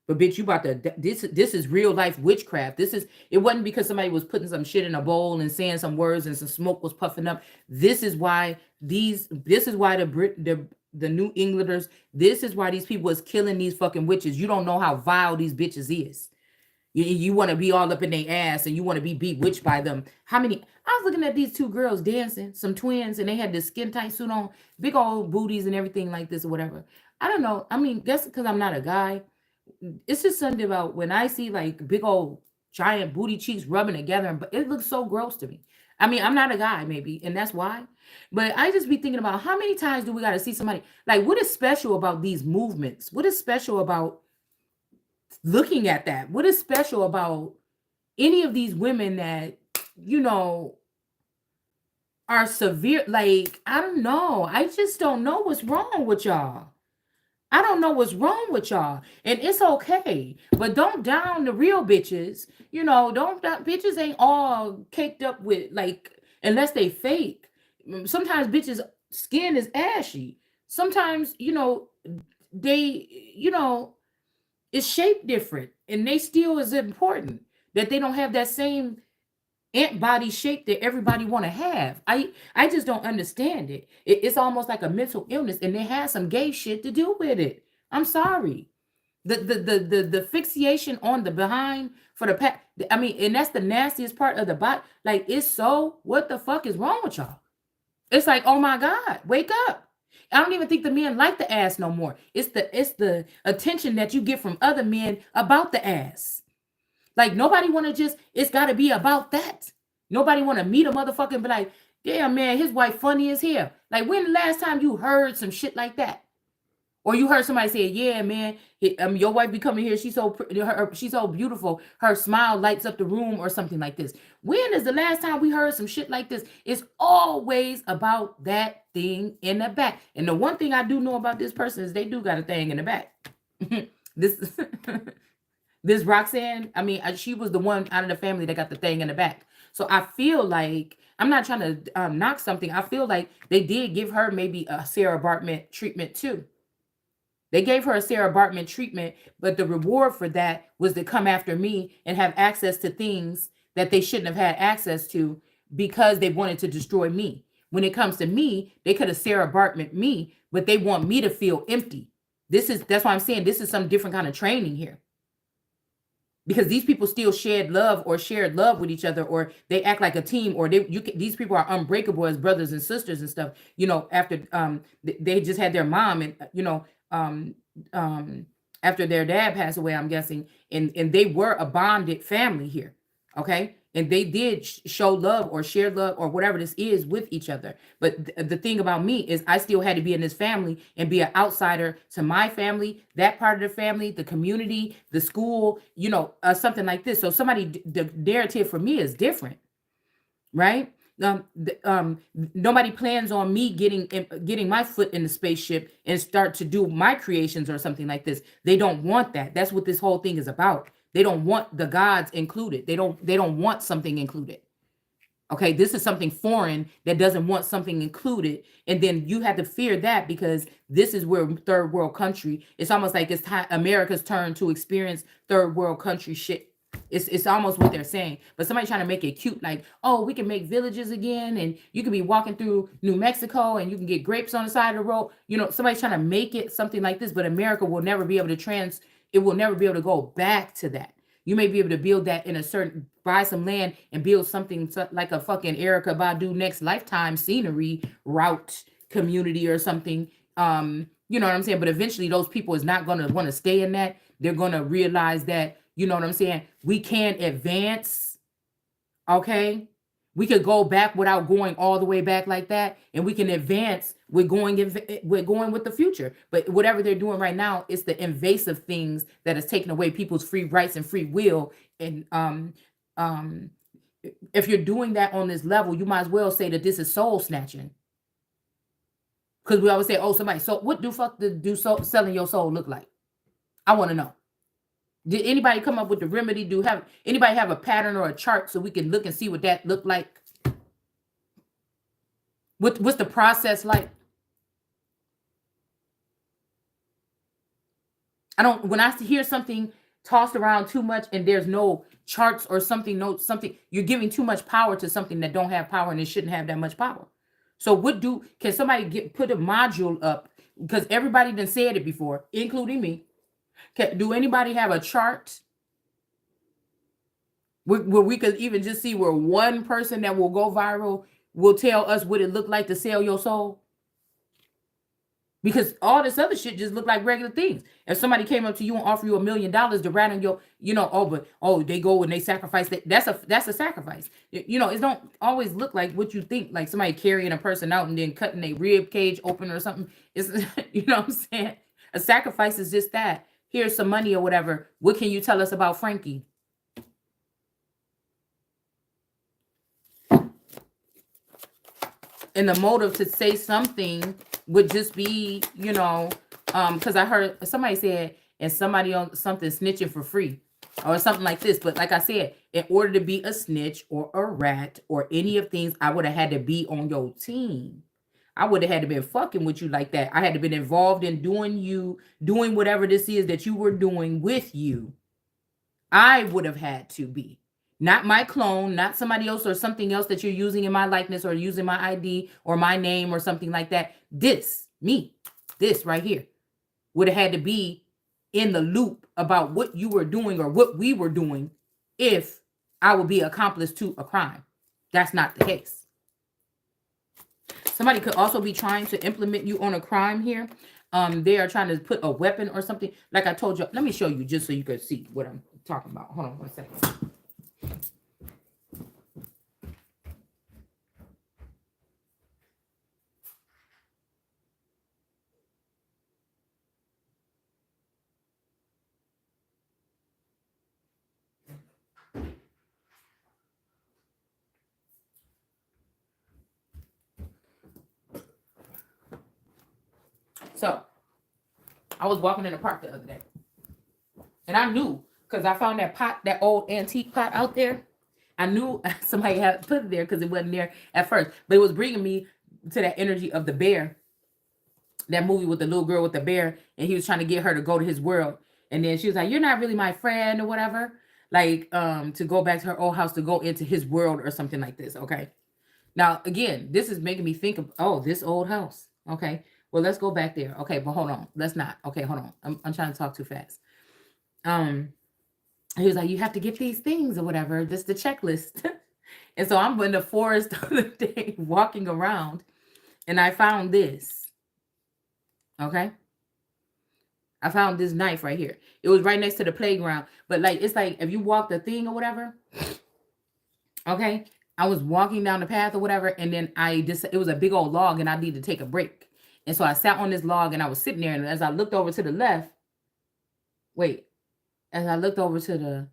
But bitch, you about to, this is real life witchcraft. It wasn't because somebody was putting some shit in a bowl and saying some words and some smoke was puffing up. This is why the New Englanders, this is why these people is killing these fucking witches. You don't know how vile these bitches is. You want to be all up in their ass and you want to be bewitched by them. I was looking at these two girls dancing, some twins, and they had this skin tight suit on, big old booties and everything like this or whatever. I don't know. I mean, guess because I'm not a guy. It's just something about when I see like big old giant booty cheeks rubbing together, but it looks so gross to me. I mean, I'm not a guy, maybe, and that's why. But I just be thinking about how many times do we got to see somebody, like, what is special about these movements? What is special about looking at that? What is special about any of these women that, are severe? Like, I don't know. I just don't know what's wrong with y'all. I don't know what's wrong with y'all. And it's okay. But don't down the real bitches. Bitches ain't all caked up with, like, unless they fake. Sometimes bitches' skin is ashy. Sometimes, they, it's shaped different. And they still is important. That they don't have that same ant body shape that everybody want to have. I just don't understand it. It's almost like a mental illness, and it has some gay shit to do with it. I'm sorry. The fixation on the behind for the pack. I mean, and that's the nastiest part of the body. Like, it's so, what the fuck is wrong with y'all? It's like, oh my God, wake up. I don't even think the men like the ass no more. It's the attention that you get from other men about the ass. Like, nobody want to just, it's got to be about that. Nobody want to meet a motherfucker and be like, damn, man, his wife funny as hell. Like, when the last time you heard some shit like that? Or you heard somebody say, yeah, man, your wife be coming here. She's so she's so beautiful. Her smile lights up the room or something like this. When is the last time we heard some shit like this? It's always about that thing in the back. And the one thing I do know about this person is they do got a thing in the back. this this Roxanne, I mean, she was the one out of the family that got the thing in the back. So I feel like, I'm not trying to knock something. I feel like they did give her maybe a Sarah Bartman treatment too. They gave her a Sarah Bartman treatment, but the reward for that was to come after me and have access to things that they shouldn't have had access to because they wanted to destroy me. When it comes to me, they could have Sarah Bartman me, but they want me to feel empty. That's why I'm saying this is some different kind of training here. Because these people still shared love with each other, or they act like a team, or these people are unbreakable as brothers and sisters and stuff. After they just had their mom, and after their dad passed away, I'm guessing, and they were a bonded family here. Okay. And they did show love or share love or whatever this is with each other. But the thing about me is I still had to be in this family and be an outsider to my family, that part of the family, the community, the school, something like this. So the narrative for me is different, right? Nobody plans on me getting my foot in the spaceship and start to do my creations or something like this. They don't want that. That's what this whole thing is about. They don't want the gods included. They don't want something included. Okay, this is something foreign that doesn't want something included, and then you have to fear that because this is where third world country. It's almost like it's America's turn to experience third world country shit. It's almost what they're saying, but somebody trying to make it cute, like, oh, we can make villages again, and you can be walking through New Mexico, and you can get grapes on the side of the road. Somebody's trying to make it something like this, but America will never be able to It will never be able to go back to that. You may be able to build that buy some land and build something like a fucking Erica Badu Next Lifetime scenery route community or something. You know what I'm saying? But eventually those people is not going to want to stay in that. They're going to realize that, you know what I'm saying? We can advance. Okay. We could go back without going all the way back like that. And we can advance with going with the future. But whatever they're doing right now, it's the invasive things that is taking away people's free rights and free will. And if you're doing that on this level, you might as well say that this is soul snatching. Because we always say, oh, somebody, so what do selling your soul look like? I want to know. Did anybody come up with the remedy? Anybody have a pattern or a chart so we can look and see what that looked like? What's the process like? When I hear something tossed around too much and there's no charts or something, you're giving too much power to something that don't have power and it shouldn't have that much power. So can somebody put a module up? Because everybody done said it before, including me. Do anybody have a chart where we could even just see where one person that will go viral will tell us what it looked like to sell your soul? Because all this other shit just look like regular things. If somebody came up to you and offer you $1 million to rat on your, they go and they sacrifice that. That's a sacrifice. It don't always look like what you think, like somebody carrying a person out and then cutting a rib cage open or something. It's you know what I'm saying? A sacrifice is just that. Here's some money or whatever. What can you tell us about Frankie? And the motive to say something would just be, because I heard somebody said, and somebody on something snitching for free or something like this. But like I said, in order to be a snitch or a rat or any of things, I would have had to be on your team. I would have had to been fucking with you like that. I had to been involved in doing whatever this is that you were doing with you. I would have had to be. Not my clone, not somebody else or something else that you're using in my likeness or using my ID or my name or something like that. This, me, this right here would have had to be in the loop about what you were doing or what we were doing if I would be accomplice to a crime. That's not the case. Somebody could also be trying to implement you on a crime here. They are trying to put a weapon or something. Like I told you, let me show you just so you can see what I'm talking about. Hold on 1 second. So I was walking in the park the other day, and I knew because I found that pot, that old antique pot out there. I knew somebody had put it there because it wasn't there at first, but it was bringing me to that energy of the bear, that movie with the little girl with the bear, and he was trying to get her to go to his world, and then she was like, "You're not really my friend," or whatever, like to go back to her old house to go into his world or something like this. Okay, now again, this is making me think of, oh, this old house. Okay, well, let's go back there. Okay, but hold on, let's not. Okay, hold on, I'm trying to talk too fast. He was like, "You have to get these things or whatever. This is the checklist." And so I'm in the forest the other day walking around, and I found this. Okay, I found this knife right here. It was right next to the playground, but like it's like if you walk the thing or whatever. Okay, I was walking down the path or whatever, and then it was a big old log, and I needed to take a break, and so I sat on this log, and I was sitting there, and as I looked over to the left, wait, as I looked over to the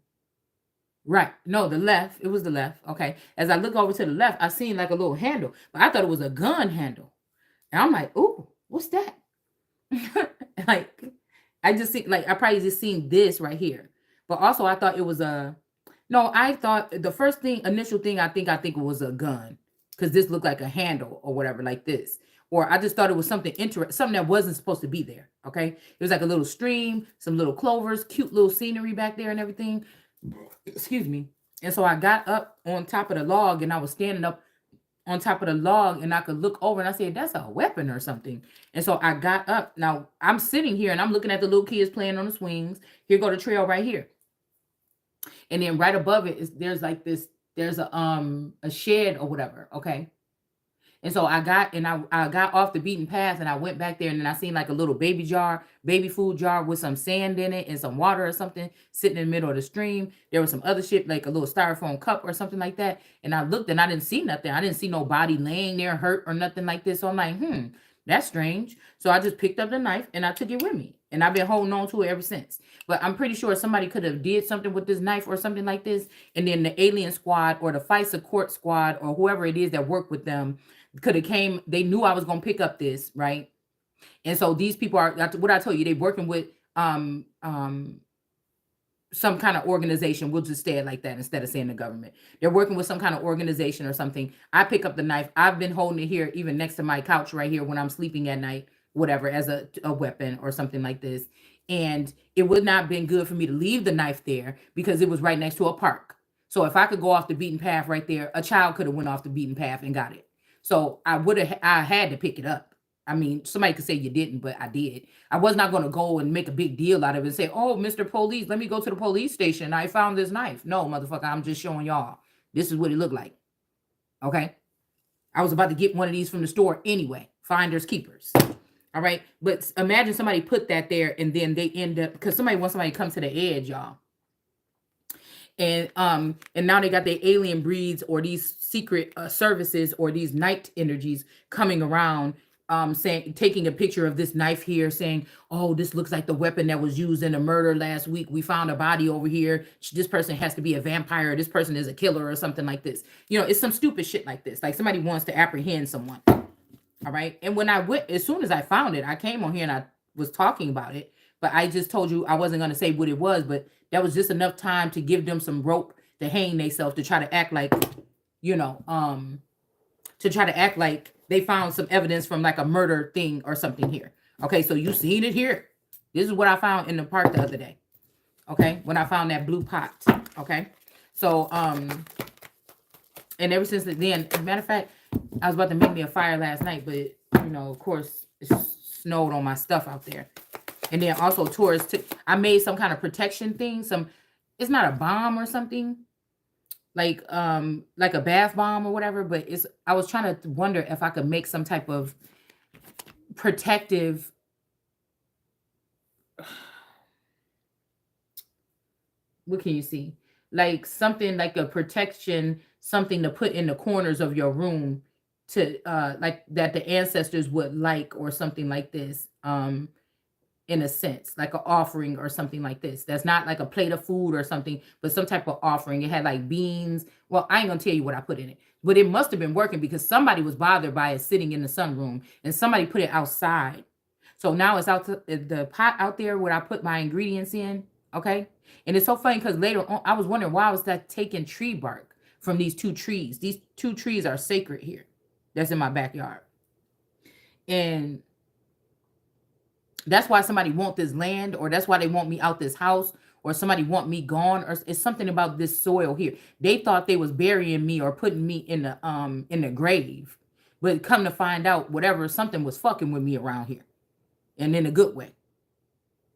right, no, the left, it was the left. Okay, as I looked over to the left, I seen like a little handle, but I thought it was a gun handle, and I'm like, "Ooh, what's that?" Like, I just see, like, I probably just seen this right here, but also I thought it was a. No, I thought the first thing, initial thing, I think it was a gun, because this looked like a handle or whatever, like this. Or I just thought it was something interesting, something that wasn't supposed to be there. Okay, it was like a little stream, some little clovers, cute little scenery back there, and everything. Excuse me. And so I got up on top of the log, and I was standing up on top of the log, and I could look over, and I said, "That's a weapon or something." And so I got up. Now I'm sitting here, and I'm looking at the little kids playing on the swings. Here go the trail right here. And then right above it is there's like this, there's a shed or whatever. Okay. And so I got off the beaten path, and I went back there, and then I seen like a little baby food jar with some sand in it and some water or something sitting in the middle of the stream. There was some other shit like a little styrofoam cup or something like that. And I looked, and I didn't see nothing. I didn't see nobody laying there hurt or nothing like this. So I'm like, that's strange. So I just picked up the knife, and I took it with me. And I've been holding on to it ever since. But I'm pretty sure somebody could have did something with this knife or something like this. And then the alien squad or the FISA court squad or whoever it is that worked with them could have came. They knew I was going to pick up this, right? And so these people are, what I told you, they working with some kind of organization. We'll just say it like that instead of saying the government. They're working with some kind of organization or something. I pick up the knife. I've been holding it here, even next to my couch right here when I'm sleeping at night, whatever, as a weapon or something like this. And it would not have been good for me to leave the knife there because it was right next to a park. So if I could go off the beaten path right there, a child could have went off the beaten path and got it. So I had to pick it up. I mean, somebody could say you didn't, but I did. I was not going to go and make a big deal out of it and say, "Oh, Mr. Police, let me go to the police station. I found this knife." No, motherfucker, I'm just showing y'all. This is what it looked like. Okay. I was about to get one of these from the store anyway. Finders keepers. All right. But imagine somebody put that there and then they end up, because somebody wants somebody to come to the edge, y'all. And now they got their alien breeds or these secret services or these night energies coming around, saying, taking a picture of this knife here, saying, "Oh, this looks like the weapon that was used in a murder last week. We found a body over here. This person has to be a vampire. This person is a killer," or something like this. You know, it's some stupid shit like this. Like somebody wants to apprehend someone. All right. And when I went, as soon as I found it, I came on here and I was talking about it. But I just told you I wasn't going to say what it was, but that was just enough time to give them some rope to hang themselves, to try to act like, you know, to try to act like they found some evidence from like a murder thing or something here. Okay, so you seen it here. This is what I found in the park the other day. Okay, when I found that blue pot. Okay, So, and ever since then, as a matter of fact, I was about to make me a fire last night, but you know, of course, it snowed on my stuff out there. And then also tourists I made some kind of protection thing. It's not a bomb or something like a bath bomb or whatever, but I was trying to wonder if I could make some type of protective what can you see? Like something like a protection, something to put in the corners of your room to like that the ancestors would like or something like this. In a sense, like an offering or something like this. That's not like a plate of food or something, but some type of offering. It had like beans. Well, I ain't gonna tell you what I put in it, but it must have been working because somebody was bothered by it sitting in the sunroom and somebody put it outside. So now it's out to the pot out there where I put my ingredients in. Okay. And it's so funny because later on, I was wondering why was that taking tree bark from these two trees. These two trees are sacred here. That's in my backyard. And that's why somebody want this land, or that's why they want me out this house, or somebody want me gone, or it's something about this soil here. They thought they was burying me or putting me in the grave. But come to find out, whatever, something was fucking with me around here. And in a good way.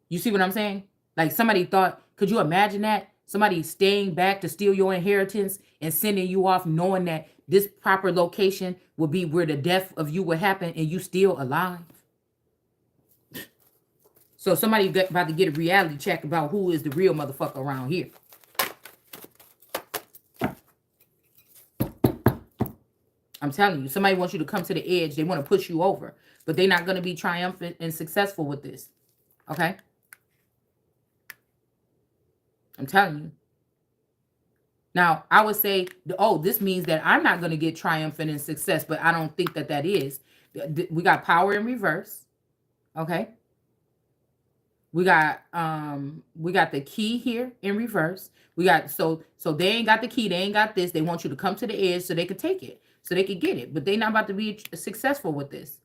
You see what I'm saying? Like somebody thought, could you imagine that? Somebody staying back to steal your inheritance and sending you off knowing that this proper location will be where the death of you will happen and you still alive. So somebody about to get a reality check about who is the real motherfucker around here. I'm telling you, somebody wants you to come to the edge. They want to push you over, but they're not going to be triumphant and successful with this. Okay? I'm telling you. Now, I would say, oh, this means that I'm not going to get triumphant and success, but I don't think that that is. We got power in reverse. Okay? We got the key here in reverse. We got so they ain't got the key, they ain't got this. They want you to come to the edge so they can take it, so they can get it. But they're not about to be successful with this.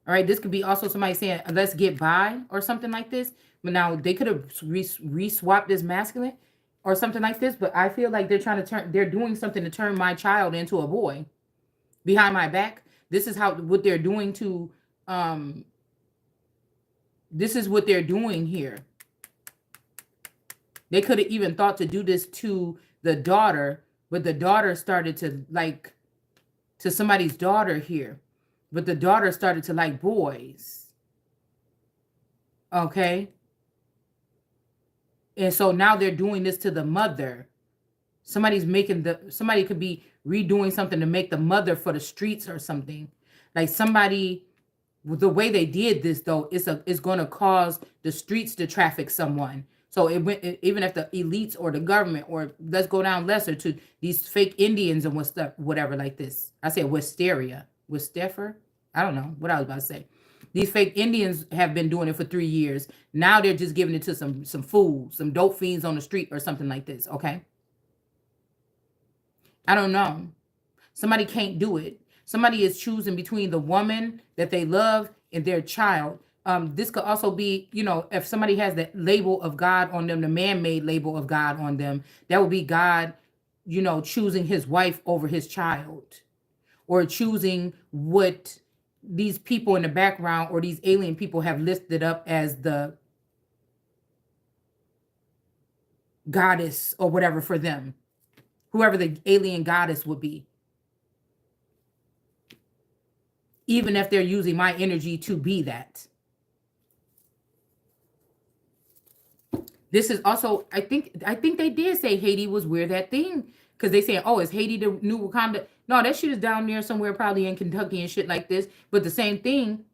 All right, this could be also somebody saying, let's get by or something like this. But now they could have re-swapped this masculine or something like this. But I feel like they're doing something to turn my child into a boy behind my back. This is what they're doing to this is what they're doing here. They could have even thought to do this to the daughter, but the daughter started to like to somebody's daughter here. But the daughter started to like boys. Okay. And so now they're doing this to the mother. Somebody could be redoing something to make the mother for the streets or something. Like somebody, the way they did this though, it's going to cause the streets to traffic someone. So even if the elites or the government, or let's go down lesser to these fake Indians and whatever like this. I said Wisteria. Wistefer? I don't know what I was about to say. These fake Indians have been doing it for 3 years. Now they're just giving it to some fools, some dope fiends on the street or something like this. Okay. I don't know. Somebody can't do it. Somebody is choosing between the woman that they love and their child. This could also be, if somebody has the label of God on them, the man-made label of God on them, that would be God, choosing his wife over his child, or choosing what these people in the background or these alien people have lifted up as the goddess or whatever for them, whoever the alien goddess would be. Even if they're using my energy to be that. This is also, I think they did say Haiti was where that thing, because they saying, oh, is Haiti the new Wakanda? No, that shit is down there somewhere, probably in Kentucky and shit like this. But the same thing,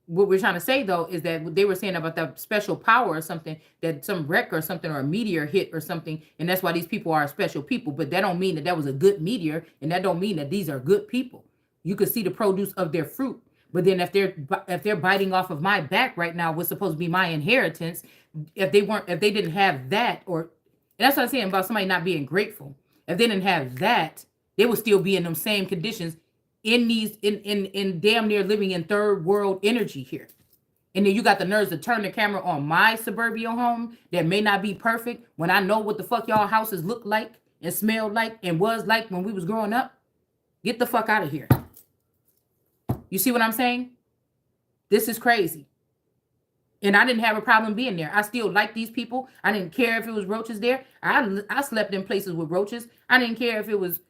what we're trying to say though, is that they were saying about that special power or something, that some wreck or something or a meteor hit or something, and that's why these people are special people. But that don't mean that was a good meteor, and that don't mean that these are good people. You could see the produce of their fruit. But then if they're biting off of my back right now, what's supposed to be my inheritance, if they didn't have that, and that's what I'm saying about somebody not being grateful. If they didn't have that, they would still be in them same conditions in damn near living in third world energy here. And then you got the nerves to turn the camera on my suburban home that may not be perfect when I know what the fuck y'all houses look like and smelled like and was like when we was growing up, get the fuck out of here. You see what I'm saying? This is crazy. And I didn't have a problem being there. I still like these people. I didn't care if it was roaches there. I slept in places with roaches. I didn't care if it was,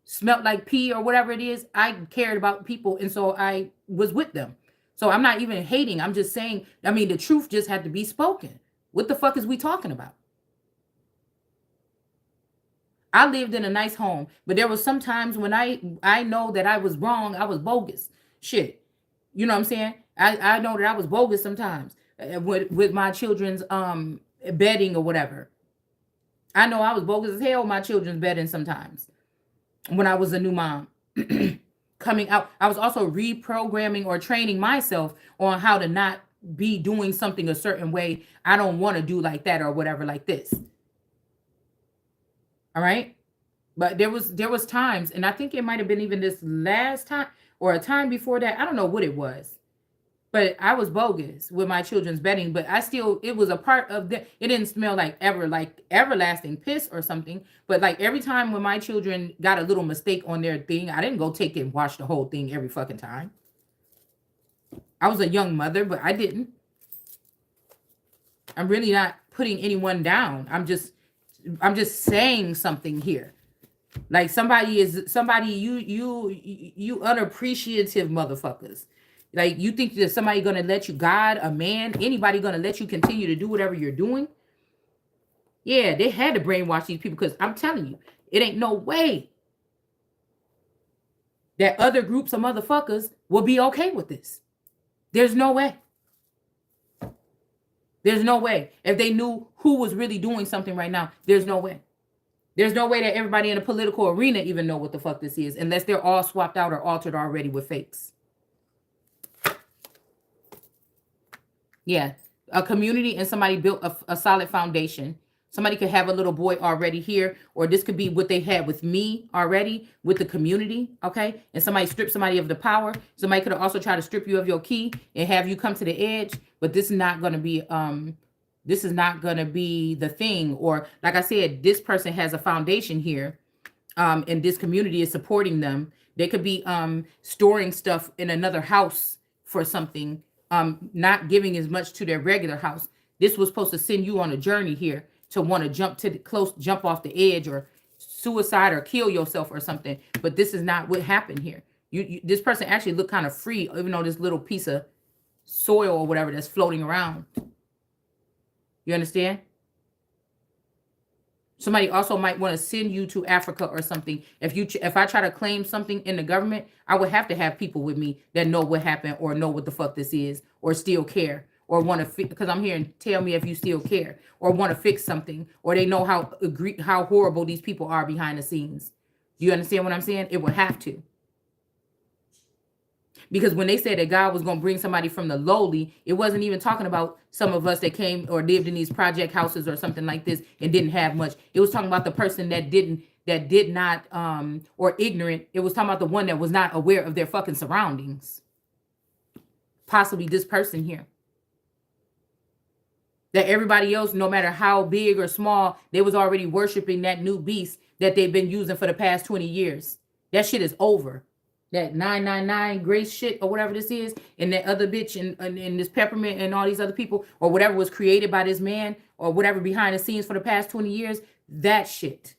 smelt like pee or whatever it is. I cared about people, and so I was with them. So I'm not even hating. I'm just saying, the truth just had to be spoken. What the fuck is we talking about? I lived in a nice home, but there was some times when I know that I was wrong. I was bogus. Shit. You know what I'm saying? I know that I was bogus sometimes with my children's bedding or whatever. I know I was bogus as hell with my children's bedding sometimes when I was a new mom. Coming out, I was also reprogramming or training myself on how to not be doing something a certain way. I don't want to do like that or whatever like this. All right? But there was times, and I think it might have been even this last time or a time before that. I don't know what it was. But I was bogus with my children's bedding, but it was a part of it didn't smell like everlasting piss or something. But like every time when my children got a little mistake on their thing, I didn't go take it and wash the whole thing every fucking time. I was a young mother, but I didn't. I'm really not putting anyone down. I'm just saying something here. Like somebody you unappreciative motherfuckers. Like you think that somebody gonna let you, God, a man, anybody gonna let you continue to do whatever you're doing? Yeah, they had to brainwash these people, because I'm telling you, it ain't no way that other groups of motherfuckers will be okay with this. There's no way. There's no way. If they knew who was really doing something right now, there's no way. There's no way that everybody in the political arena even know what the fuck this is, unless they're all swapped out or altered already with fakes. Yeah, a community and somebody built a solid foundation. Somebody could have a little boy already here, or this could be what they had with me already with the community, okay? And somebody stripped somebody of the power. Somebody could have also tried to strip you of your key and have you come to the edge, but this is not going to be the thing. Or like I said, this person has a foundation here, and this community is supporting them. They could be storing stuff in another house for something. Not giving as much to their regular house. This was supposed to send you on a journey here to want to jump off the edge or suicide or kill yourself or something. But this is not what happened here. This person actually looked kind of free, even though this little piece of soil or whatever that's floating around. You understand? Somebody also might want to send you to Africa or something. If I try to claim something in the government, I would have to have people with me that know what happened or know what the fuck this is or still care or want to because I'm here and tell me if you still care or want to fix something or they know how horrible these people are behind the scenes. Do you understand what I'm saying? It would have to. Because when they said that God was going to bring somebody from the lowly, it wasn't even talking about some of us that came or lived in these project houses or something like this and didn't have much. It was talking about the person that did not, or ignorant. It was talking about the one that was not aware of their fucking surroundings. Possibly this person here. That everybody else, no matter how big or small, they was already worshiping that new beast that they've been using for the past 20 years. That shit is over. That 999 grace shit or whatever this is, and that other bitch and this peppermint and all these other people or whatever was created by this man or whatever behind the scenes for the past 20 years, that shit.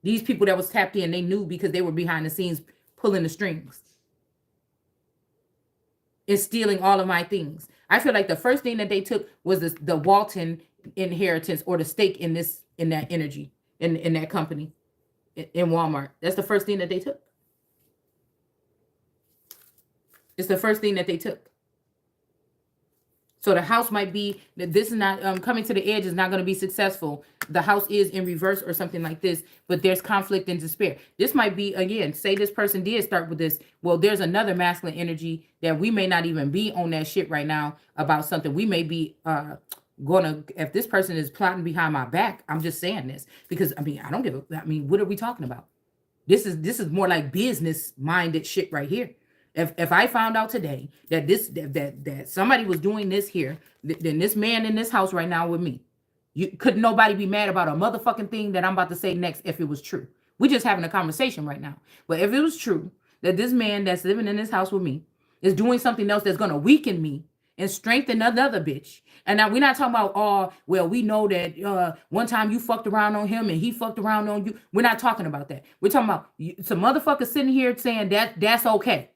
These people that was tapped in, they knew because they were behind the scenes pulling the strings and stealing all of my things. I feel like the first thing that they took was the Walton inheritance or the stake in that energy, in that company, in Walmart. That's the first thing that they took. It's the first thing that they took. So the house might be that this is not coming to the edge is not going to be successful. The house is in reverse or something like this, but there's conflict and despair. This might be, again, say this person did start with this. Well, there's another masculine energy that we may not even be on that shit right now about something. We may be if this person is plotting behind my back, I'm just saying this because I don't give a, what are we talking about? This is more like business minded shit right here. If I found out today that that somebody was doing this here, then this man in this house right now with me, Could nobody be mad about a motherfucking thing that I'm about to say next if it was true? We're just having a conversation right now. But if it was true that this man that's living in this house with me is doing something else that's gonna weaken me and strengthen another bitch. And now we're not talking about, oh, well, we know that one time you fucked around on him and he fucked around on you. We're not talking about that. We're talking about some motherfuckers sitting here saying that's okay.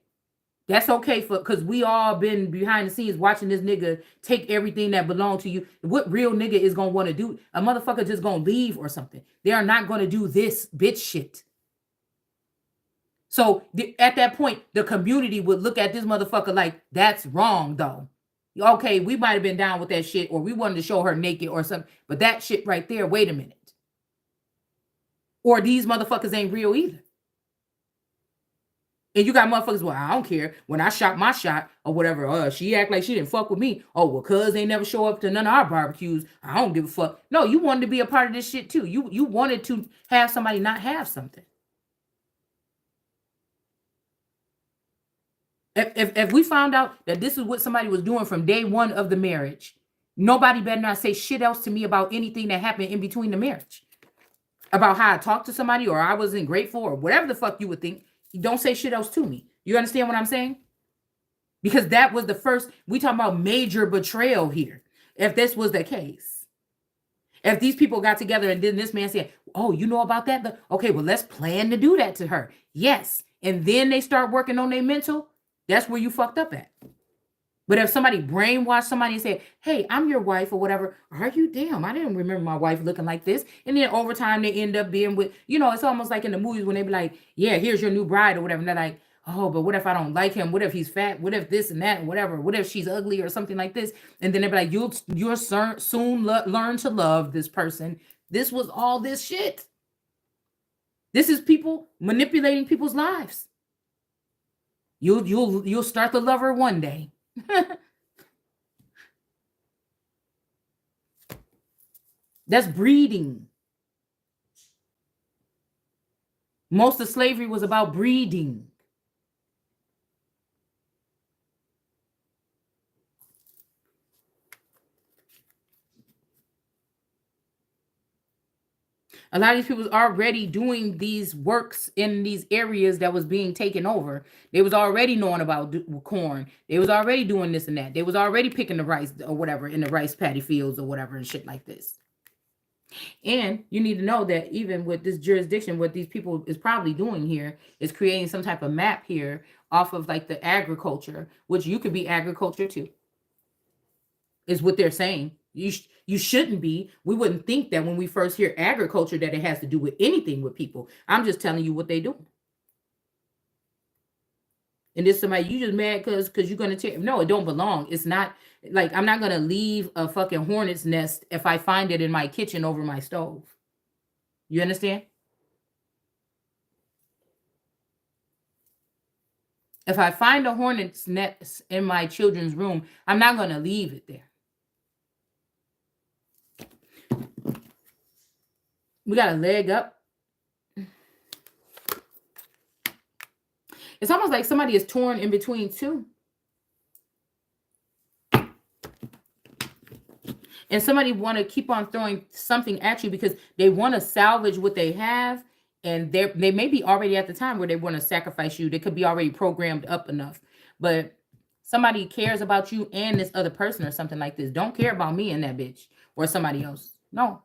That's okay for because we all been behind the scenes watching this nigga take everything that belonged to you. What real nigga is gonna want to do? A motherfucker just gonna leave or something. They are not gonna do this bitch shit. So at that point, the community would look at this motherfucker like that's wrong though. Okay, we might have been down with that shit, or we wanted to show her naked or something, but that shit right there, wait a minute. Or these motherfuckers ain't real either. And you got motherfuckers, well, I don't care. When I shot my shot or whatever, she act like she didn't fuck with me. Oh, well, cuz they never show up to none of our barbecues. I don't give a fuck. No, you wanted to be a part of this shit too. You wanted to have somebody not have something. If we found out that this is what somebody was doing from day one of the marriage, nobody better not say shit else to me about anything that happened in between the marriage. About how I talked to somebody or I wasn't grateful or whatever the fuck you would think. Don't say shit else to me. You understand what I'm saying? Because that was the first, we talking about major betrayal here. If this was the case. If these people got together and then this man said, oh, you know about that? Okay, well, let's plan to do that to her. Yes. And then they start working on their mental. That's where you fucked up at. But if somebody brainwashed somebody and said, hey, I'm your wife or whatever, are you? Damn, I didn't remember my wife looking like this. And then over time, they end up being with, it's almost like in the movies when they be like, yeah, here's your new bride or whatever. And they're like, oh, but what if I don't like him? What if he's fat? What if this and that and whatever? What if she's ugly or something like this? And then they'll be like, you'll soon learn to love this person. This was all this shit. This is people manipulating people's lives. You'll start to love her one day. That's breeding. Most of slavery was about breeding. A lot of these people was already doing these works in these areas that was being taken over. They was already knowing about corn. They was already doing this and that. They was already picking the rice or whatever in the rice paddy fields or whatever and shit like this. And you need to know that even with this jurisdiction, what these people is probably doing here is creating some type of map here off of like the agriculture, which you could be agriculture too, is what they're saying. You shouldn't be. We wouldn't think that when we first hear agriculture that it has to do with anything with people. I'm just telling you what they do. And this somebody, you just mad because you're going to take. No, it don't belong. It's not like I'm not going to leave a fucking hornet's nest if I find it in my kitchen over my stove. You understand? If I find a hornet's nest in my children's room, I'm not going to leave it there. We got a leg up. It's almost like somebody is torn in between two. And somebody want to keep on throwing something at you because they want to salvage what they have. And they may be already at the time where they want to sacrifice you. They could be already programmed up enough. But somebody cares about you and this other person or something like this. Don't care about me and that bitch or somebody else. No.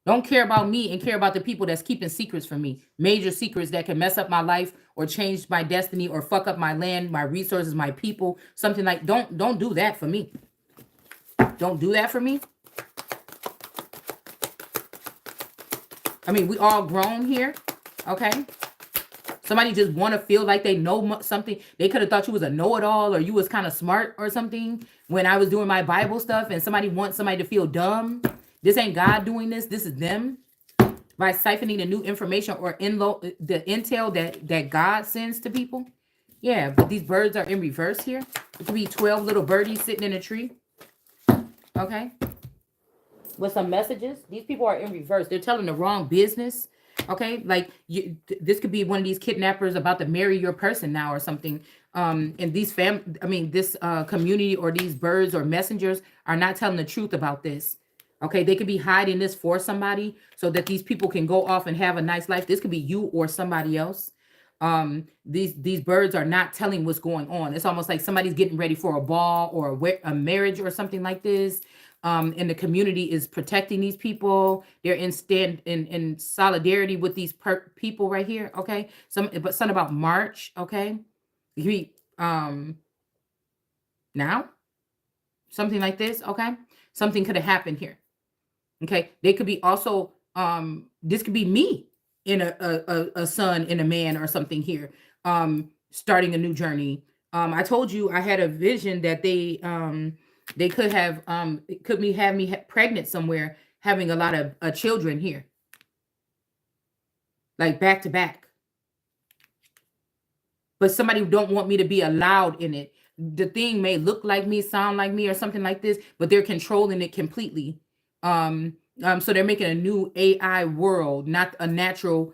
Don't care about me and care about the people that's keeping secrets from me. Major secrets that can mess up my life or change my destiny or fuck up my land, my resources, my people. Something like, don't do that for me. Don't do that for me. I mean, we all grown here, okay? Somebody just want to feel like they know something. They could have thought you was a know-it-all or you was kind of smart or something when I was doing my Bible stuff and somebody wants somebody to feel dumb. This ain't God doing this. This is them. By siphoning the new information or the intel that God sends to people. Yeah, but these birds are in reverse here. It could be 12 little birdies sitting in a tree. Okay. With some messages. These people are in reverse. They're telling the wrong business. Okay. Like this could be one of these kidnappers about to marry your person now or something. And these this community or these birds or messengers are not telling the truth about this. Okay, they could be hiding this for somebody so that these people can go off and have a nice life. This could be you or somebody else. These birds are not telling what's going on. It's almost like somebody's getting ready for a ball or a marriage or something like this. And the community is protecting these people. They're in solidarity with these people right here. Okay, but something about March. Okay, you now something like this. Okay, something could have happened here. Okay, they could be also this could be me in a son in a man or something here, starting a new journey. I told you I had a vision that they could have it could be have me pregnant somewhere, having a lot of children here, like back to back. But somebody don't want me to be allowed in it. The thing may look like me, sound like me, or something like this, but they're controlling it completely. So they're making a new AI world, not a natural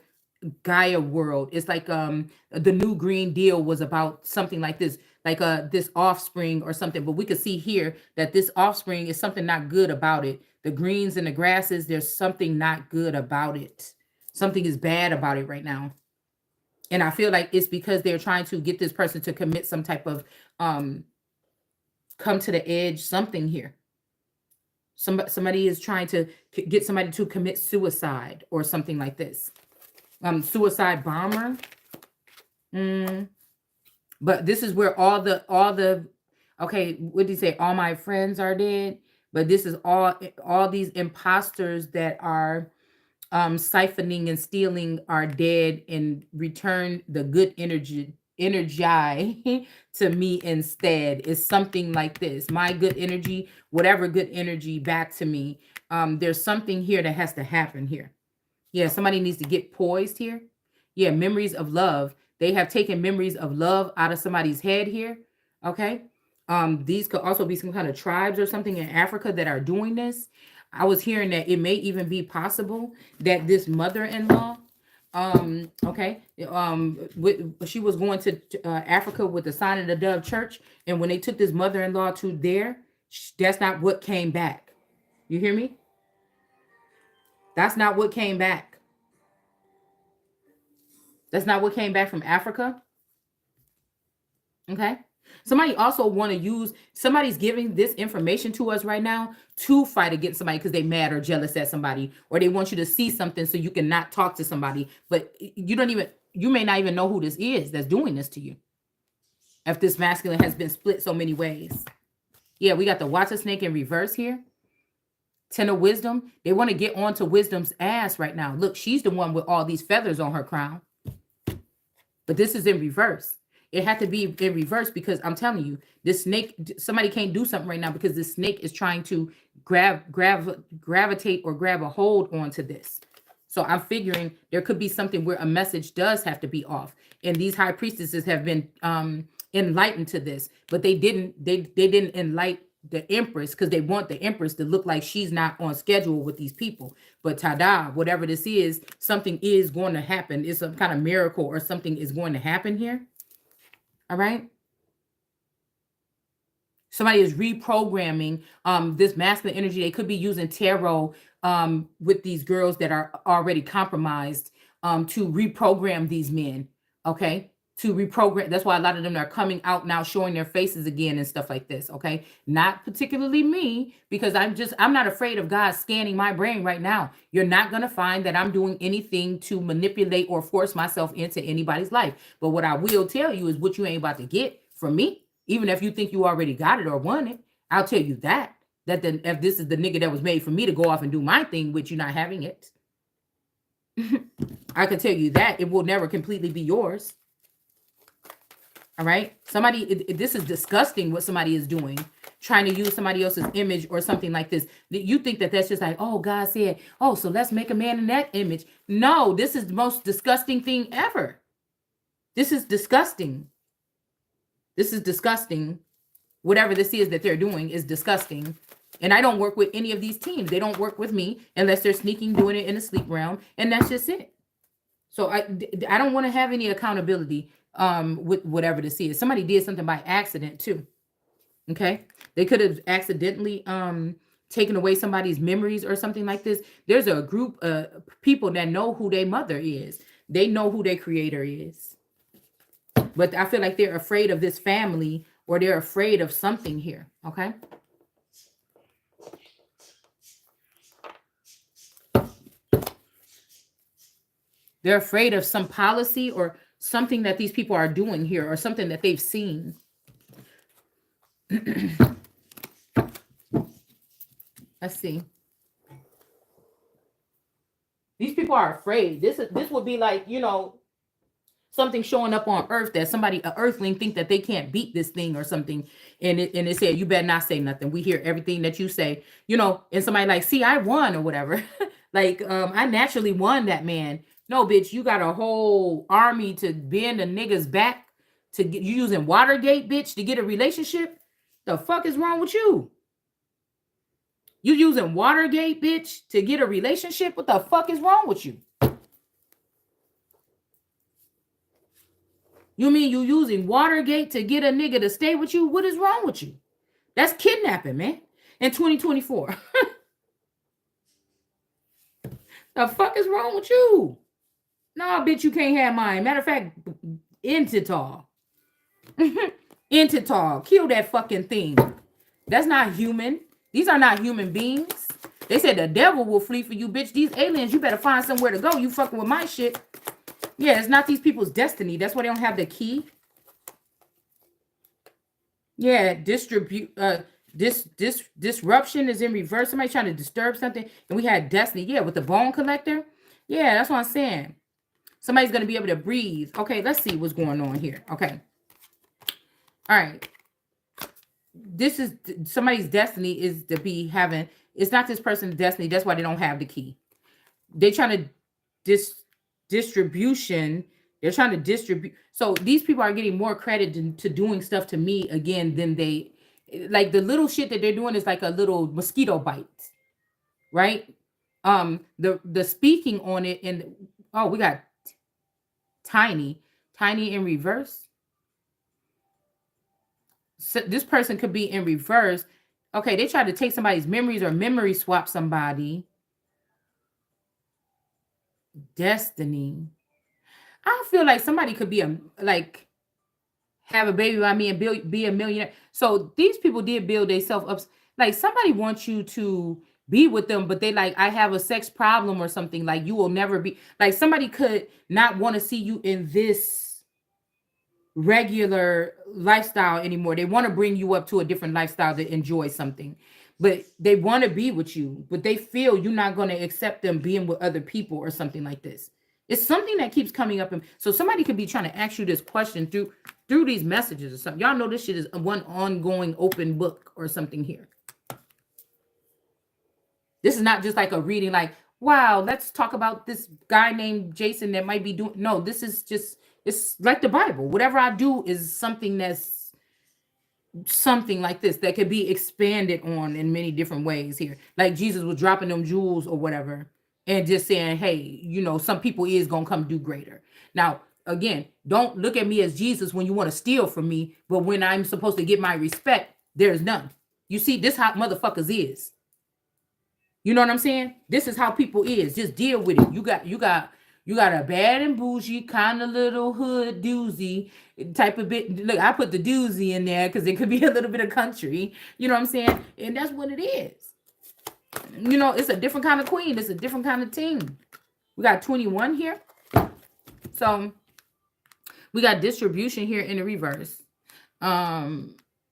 Gaia world. It's like the new Green Deal was about something like this, like this offspring or something. But we could see here that this offspring is something not good about it. The greens and the grasses, there's something not good about it. Something is bad about it right now. And I feel like it's because they're trying to get this person to commit some type of come to the edge, something here. Somebody is trying to get somebody to commit suicide or something like this. Suicide bomber. But this is where all the okay, what did he say? All my friends are dead. But this is all these imposters that are siphoning and stealing are dead and return the good energy to me instead. Is something like this. My good energy, whatever good energy back to me. There's something here that has to happen here. Yeah, somebody needs to get poised here. Yeah, memories of love. They have taken memories of love out of somebody's head here. Okay. These could also be some kind of tribes or something in Africa that are doing this. I was hearing that it may even be possible that this mother-in-law, okay, she was going to Africa with the Sign of the Dove Church, and when they took this mother-in-law to there, that's not what came back. You hear me? That's not what came back. That's not what came back from Africa. Okay. Somebody also want to use somebody's giving this information to us right now to fight against somebody because they mad or jealous at somebody, or they want you to see something so you can not talk to somebody, but you may not even know who this is that's doing this to you. If this masculine has been split so many ways. Yeah, we got the water snake in reverse here. Ten of wisdom. They want to get onto wisdom's ass right now. Look, she's the one with all these feathers on her crown. But this is in reverse. It had to be in reverse because I'm telling you, this snake, somebody can't do something right now because this snake is trying to gravitate or grab a hold onto this. So I'm figuring there could be something where a message does have to be off. And these high priestesses have been enlightened to this, but they didn't enlighten the Empress because they want the Empress to look like she's not on schedule with these people. But tada, whatever this is, something is going to happen. It's some kind of miracle or something is going to happen here. All right. Somebody is reprogramming this masculine energy. They could be using tarot with these girls that are already compromised to reprogram these men. Okay. To reprogram. That's why a lot of them are coming out now, showing their faces again and stuff like this. Okay. Not particularly me, because I'm not afraid of God scanning my brain right now. You're not going to find that I'm doing anything to manipulate or force myself into anybody's life. But what I will tell you is what you ain't about to get from me. Even if you think you already got it or won it, I'll tell you that if this is the nigga that was made for me to go off and do my thing with you not having it, I can tell you that it will never completely be yours. All right. This is disgusting what somebody is doing, trying to use somebody else's image or something like this. You think that that's just like, oh, God said, oh, so let's make a man in that image. No, this is the most disgusting thing ever. This is disgusting. This is disgusting. Whatever this is that they're doing is disgusting. And I don't work with any of these teams. They don't work with me unless they're sneaking, doing it in the sleep realm. And that's just it. So I don't want to have any accountability with whatever this is. Somebody did something by accident too. Okay. They could have accidentally taking away somebody's memories or something like this. There's a group of people that know who their mother is. They know who their creator is. But I feel like they're afraid of this family, or they're afraid of something here. Okay. They're afraid of some policy or something that these people are doing here, or something that they've seen. Let's see. These people are afraid. This would be like, something showing up on Earth that somebody, an Earthling, think that they can't beat this thing or something, and it said, you better not say nothing. We hear everything that you say, and somebody like, see, I won or whatever. Like, I naturally won that man. No, bitch, you got a whole army to bend a nigga's back to get you using Watergate, bitch, to get a relationship. The fuck is wrong with you? You using Watergate, bitch, to get a relationship? What the fuck is wrong with you? You mean you using Watergate to get a nigga to stay with you? What is wrong with you? That's kidnapping, man. In 2024. The fuck is wrong with you? No, bitch, you can't have mine. Matter of fact, Intitall. Intitall. Kill that fucking thing. That's not human. These are not human beings. They said the devil will flee for you, bitch. These aliens, you better find somewhere to go. You fucking with my shit. Yeah, it's not these people's destiny. That's why they don't have the key. Yeah, disruption is in reverse. Somebody trying to disturb something, and we had destiny. Yeah, with the bone collector. Yeah, that's what I'm saying. Somebody's gonna be able to breathe. Okay, let's see what's going on here. Okay. All right. This is somebody's destiny is to be having. It's not this person's destiny. That's why they don't have the key. They're trying to distribution. They're trying to distribute. So these people are getting more credit to doing stuff to me again than they, like the little shit that they're doing is like a little mosquito bite, right? The speaking on it, and oh, we got tiny in reverse. So this person could be in reverse. Okay, they try to take somebody's memories or memory swap somebody. Destiny. I feel like somebody could be have a baby by me and be a millionaire. So these people did build themselves up. Like somebody wants you to be with them, but they like, I have a sex problem or something. Like you will never be, like somebody could not want to see you in this regular lifestyle anymore. They want to bring you up to a different lifestyle to enjoy something, but they want to be with you, but they feel you're not going to accept them being with other people or something like this. It's something that keeps coming up. And so somebody could be trying to ask you this question through these messages or something. Y'all know this shit is one ongoing open book or something here. This is not just like a reading, like, wow, let's talk about this guy named Jason that might be doing. No, this is just, it's like the Bible. Whatever I do is something that's something like this that could be expanded on in many different ways here. Like Jesus was dropping them jewels or whatever and just saying, hey, some people is going to come do greater. Now, again, don't look at me as Jesus when you want to steal from me, but when I'm supposed to get my respect, there's none. You see, this how motherfuckers is. You know what I'm saying? This is how people is. Just deal with it. You got a bad and bougie kind of little hood doozy type of bit. Look, I put the doozy in there because it could be a little bit of country. You know what I'm saying? And that's what it is. It's a different kind of queen. It's a different kind of team. We got 21 here. So we got distribution here in the reverse.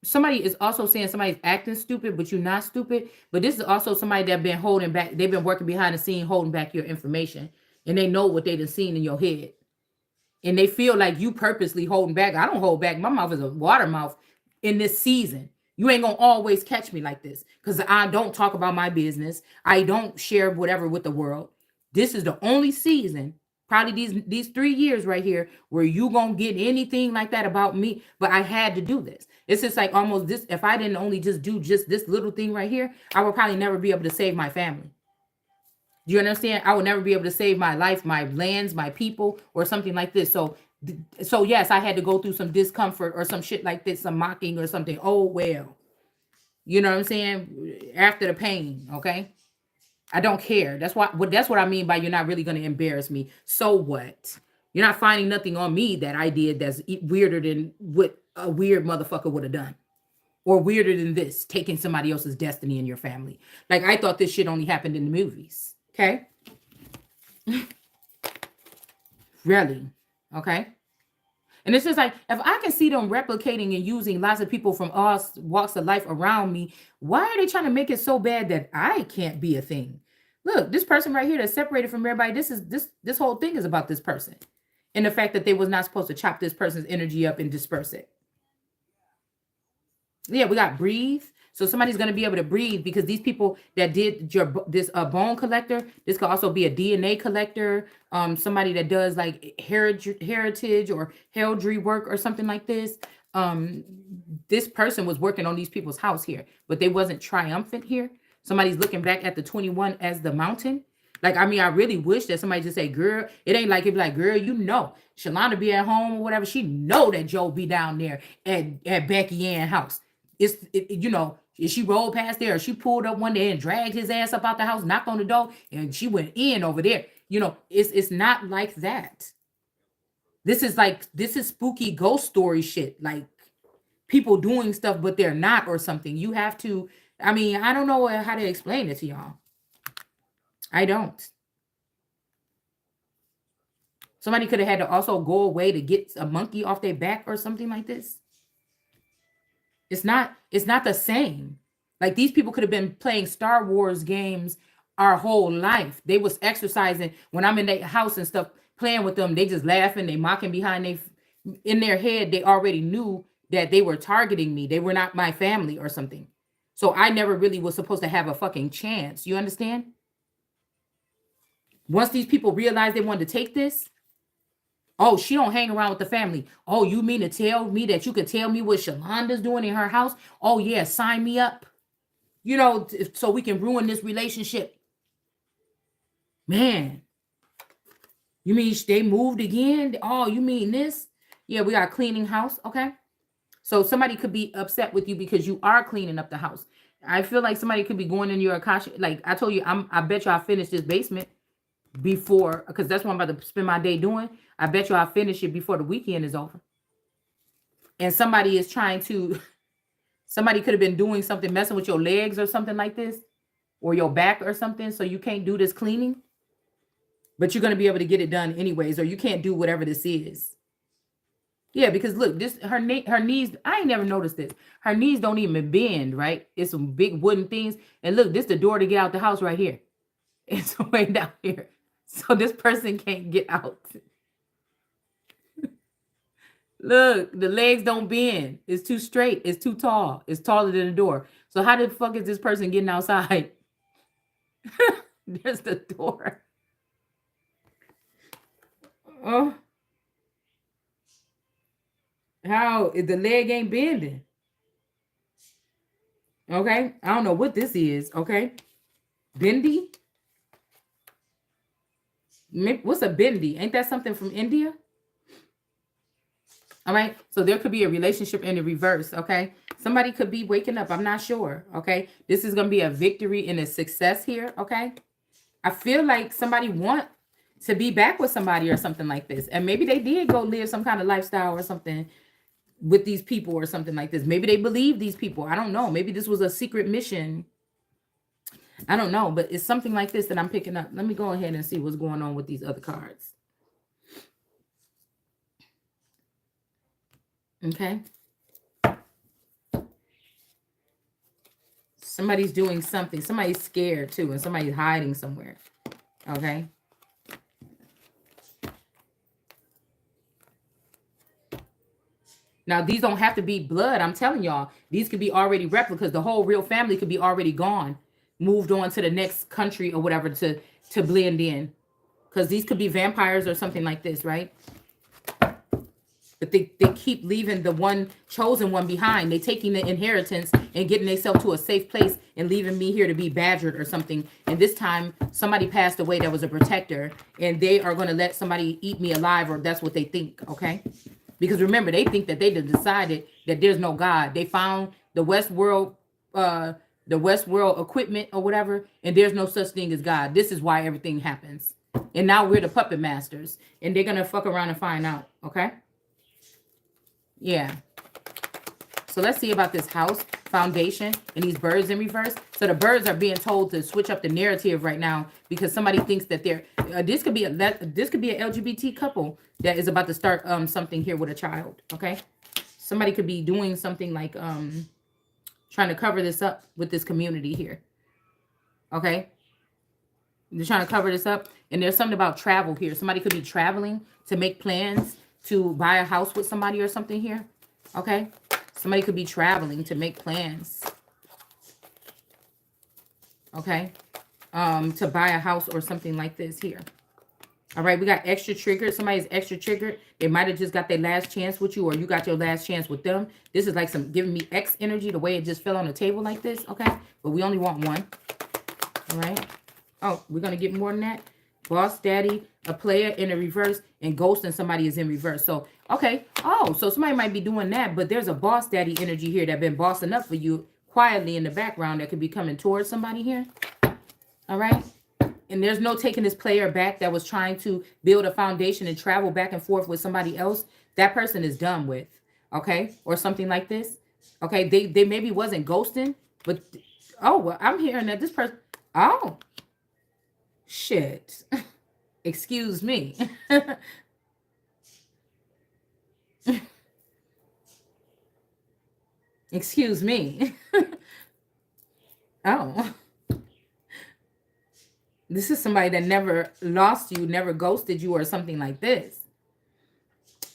Somebody is also saying somebody's acting stupid, but you're not stupid. But this is also somebody that been holding back. They've been working behind the scene, holding back your information. And they know what they've seen in your head. And they feel like you purposely holding back. I don't hold back. My mouth is a water mouth in this season. You ain't going to always catch me like this because I don't talk about my business. I don't share whatever with the world. This is the only season, probably these 3 years right here, where you going to get anything like that about me. But I had to do this. It's just like almost this. If I didn't only just do just this little thing right here, I would probably never be able to save my family. Do you understand? I would never be able to save my life, my lands, my people, or something like this. So yes, I had to go through some discomfort or some shit like this, some mocking or something. Oh, well. You know what I'm saying? After the pain, okay? I don't care. That's what I mean by you're not really going to embarrass me. So what? You're not finding nothing on me that I did that's weirder than what a weird motherfucker would have done. Or weirder than this, taking somebody else's destiny in your family. Like I thought this shit only happened in the movies. Okay? Really? Okay? And it's just like, if I can see them replicating and using lots of people from all walks of life around me, why are they trying to make it so bad that I can't be a thing? Look, this person right here that's separated from everybody, this whole thing is about this person. And the fact that they was not supposed to chop this person's energy up and disperse it. Yeah, we got breathe. So somebody's going to be able to breathe because these people that did this bone collector, this could also be a DNA collector, somebody that does like heritage or heraldry work or something like this. This person was working on these people's house here, but they wasn't triumphant here. Somebody's looking back at the 21 as the mountain. Like, I mean, I really wish that somebody just say, girl, it ain't like, it be like, girl, you know, Shalonda be at home or whatever. She know that Joe be down there at Becky Ann's house. You know, if she rolled past there or she pulled up one day and dragged his ass up out the house, knocked on the door, and she went in over there. You know, it's not like that. This is spooky ghost story shit. Like people doing stuff, but they're not or something. You have to, I mean, I don't know how to explain it to y'all. I don't. Somebody could have had to also go away to get a monkey off their back or something like this. It's not the same. Like these people could have been playing Star Wars games our whole life. They was exercising when I'm in their house and stuff, playing with them. They just laughing, they mocking behind they in their head. They already knew that they were targeting me. They were not my family or something. So I never really was supposed to have a fucking chance. You understand? Once these people realized they wanted to take this, oh, she don't hang around with the family. Oh, you mean to tell me that you could tell me what Shalonda's doing in her house? Oh, yeah, sign me up. You know, so we can ruin this relationship. Man, you mean they moved again? Oh, you mean this? Yeah, we got cleaning house. Okay. So somebody could be upset with you because you are cleaning up the house. I feel like somebody could be going in your Akasha. Like I told you, I bet you I finished this basement before, because that's what I'm about to spend my day doing. I bet you I'll finish it before the weekend is over. And somebody is trying to, somebody could have been doing something, messing with your legs or something like this, or your back or something, so you can't do this cleaning. But you're going to be able to get it done anyways, or you can't do whatever this is. Yeah, because look, this her knees, I ain't never noticed this. Her knees don't even bend, right? It's some big wooden things. And look, this the door to get out the house right here. It's way down here. So this person can't get out. Look, the legs don't bend. It's too straight. It's too tall. It's taller than the door. So how the fuck is this person getting outside? There's the door. Oh. How if the leg ain't bending? Okay. I don't know what this is. Okay. Bendy? What's a bendy? Ain't that something from India? All right. So there could be a relationship in the reverse. Okay. Somebody could be waking up. I'm not sure. Okay. This is going to be a victory and a success here. Okay. I feel like somebody want to be back with somebody or something like this. And maybe they did go live some kind of lifestyle or something with these people or something like this. Maybe they believe these people. I don't know. Maybe this was a secret mission. I don't know. But it's something like this that I'm picking up. Let me go ahead and see what's going on with these other cards. Okay. Somebody's doing something. Somebody's scared too. And somebody's hiding somewhere. Okay. Now, these don't have to be blood. I'm telling y'all. These could be already replicas. The whole real family could be already gone. Moved on to the next country or whatever to blend in. Because these could be vampires or something like this, right? But they keep leaving the one chosen one behind. They taking the inheritance and getting themselves to a safe place and leaving me here to be badgered or something. And this time somebody passed away that was a protector, and they are going to let somebody eat me alive, or that's what they think. Okay. Because remember, they think that they decided that there's no God. They found the Westworld the Westworld equipment or whatever, and there's no such thing as God. This is why everything happens. And now we're the puppet masters, and they're gonna fuck around and find out. Okay. Yeah. So let's see about this house foundation and these birds in reverse. So the birds are being told to switch up the narrative right now because somebody thinks that they're this could be an LGBT couple that is about to start something here with a child. Okay. Somebody could be doing something like trying to cover this up with this community here. Okay. They're trying to cover this up. And there's something about travel here. Somebody could be traveling to make plans to buy a house with somebody or something here. Okay. Somebody could be traveling to make plans. Okay. To buy a house or something like this here. All right. We got extra triggered. Somebody's extra triggered. They might have just got their last chance with you, or you got your last chance with them. This is like some giving me X energy, the way it just fell on the table like this. Okay. But we only want one. All right. Oh, we're going to get more than that. Boss daddy, a player in a reverse, and ghost and somebody is in reverse. So, okay. Oh, so somebody might be doing that, but there's a boss daddy energy here that been bossing up for you quietly in the background that could be coming towards somebody here. All right. And there's no taking this player back that was trying to build a foundation and travel back and forth with somebody else. That person is done with. Okay. Or something like this. Okay. They maybe wasn't ghosting, but oh, well, I'm hearing that this person. Oh, shit. Excuse me. Excuse me. Oh. This is somebody that never lost you, never ghosted you or something like this.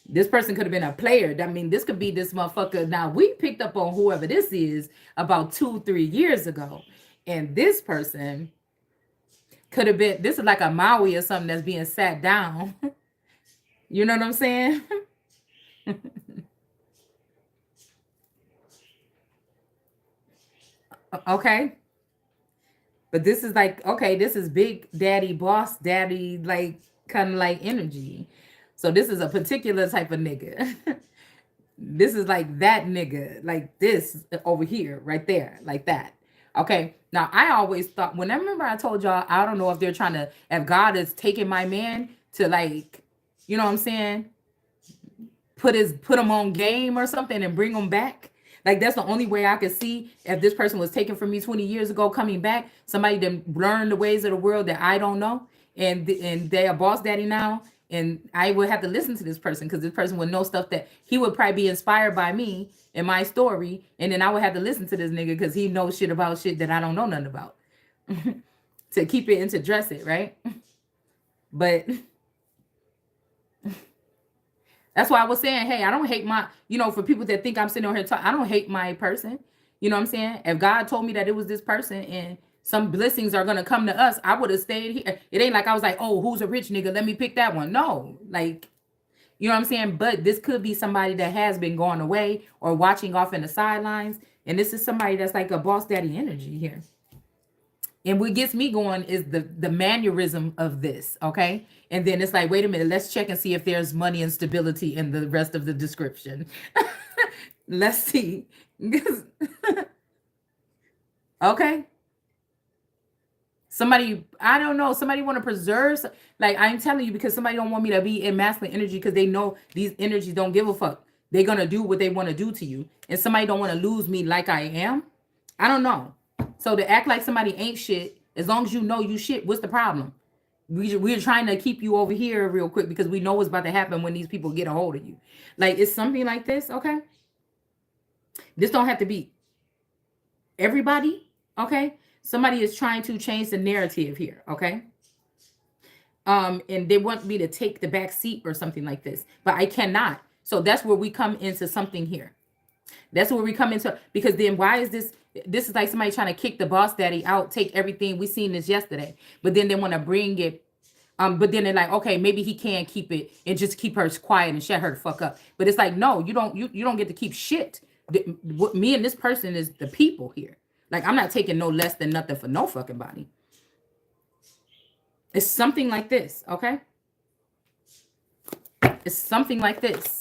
This person could have been a player. I mean, this could be this motherfucker. Now, we picked up on whoever this is about 2-3 years ago. And this person could have been, this is like a Maui or something that's being sat down. You know what I'm saying? Okay. But this is like, okay, this is big daddy, boss daddy, like kind of like energy. So this is a particular type of nigga. This is like that nigga, like this over here, right there, like that. Okay. Now I always thought, when I remember I told y'all, I don't know if they're trying to, if God is taking my man to like, you know what I'm saying? Put him on game or something and bring him back. Like that's the only way I could see if this person was taken from me 20 years ago, coming back, somebody that learned the ways of the world that I don't know. And they are boss daddy now. And I would have to listen to this person because this person would know stuff that he would probably be inspired by me and my story. And then I would have to listen to this nigga because he knows shit about shit that I don't know nothing about to keep it and to dress it, right? But that's why I was saying, hey, I don't hate my, for people that think I'm sitting on here talking, I don't hate my person. You know what I'm saying? If God told me that it was this person and some blessings are going to come to us, I would have stayed here. It ain't like I was like, oh, who's a rich nigga? Let me pick that one. No, like, you know what I'm saying? But this could be somebody that has been going away or watching off in the sidelines. And this is somebody that's like a boss daddy energy here. And what gets me going is the mannerism of this, okay? And then it's like, wait a minute, let's check and see if there's money and stability in the rest of the description. Let's see. Okay. Somebody, I don't know, somebody want to preserve, like I'm telling you, because somebody don't want me to be in masculine energy because they know these energies don't give a fuck. They're going to do what they want to do to you. And somebody don't want to lose me like I am. I don't know. So to act like somebody ain't shit, as long as you know you shit, what's the problem? We're trying to keep you over here real quick because we know what's about to happen when these people get a hold of you. Like it's something like this, okay? This don't have to be everybody, okay? Somebody is trying to change the narrative here, okay? And they want me to take the back seat or something like this, but I cannot. So that's where we come into something here. That's where we come into, because then why is this? This is like somebody trying to kick the boss daddy out, take everything. We seen this yesterday, but then they want to bring it. But then they're like, okay, maybe he can keep it and just keep her quiet and shut her the fuck up. But it's like, no, you don't get to keep shit. Me and this person is the people here. Like I'm not taking no less than nothing for no fucking body. It's something like this, okay? It's something like this.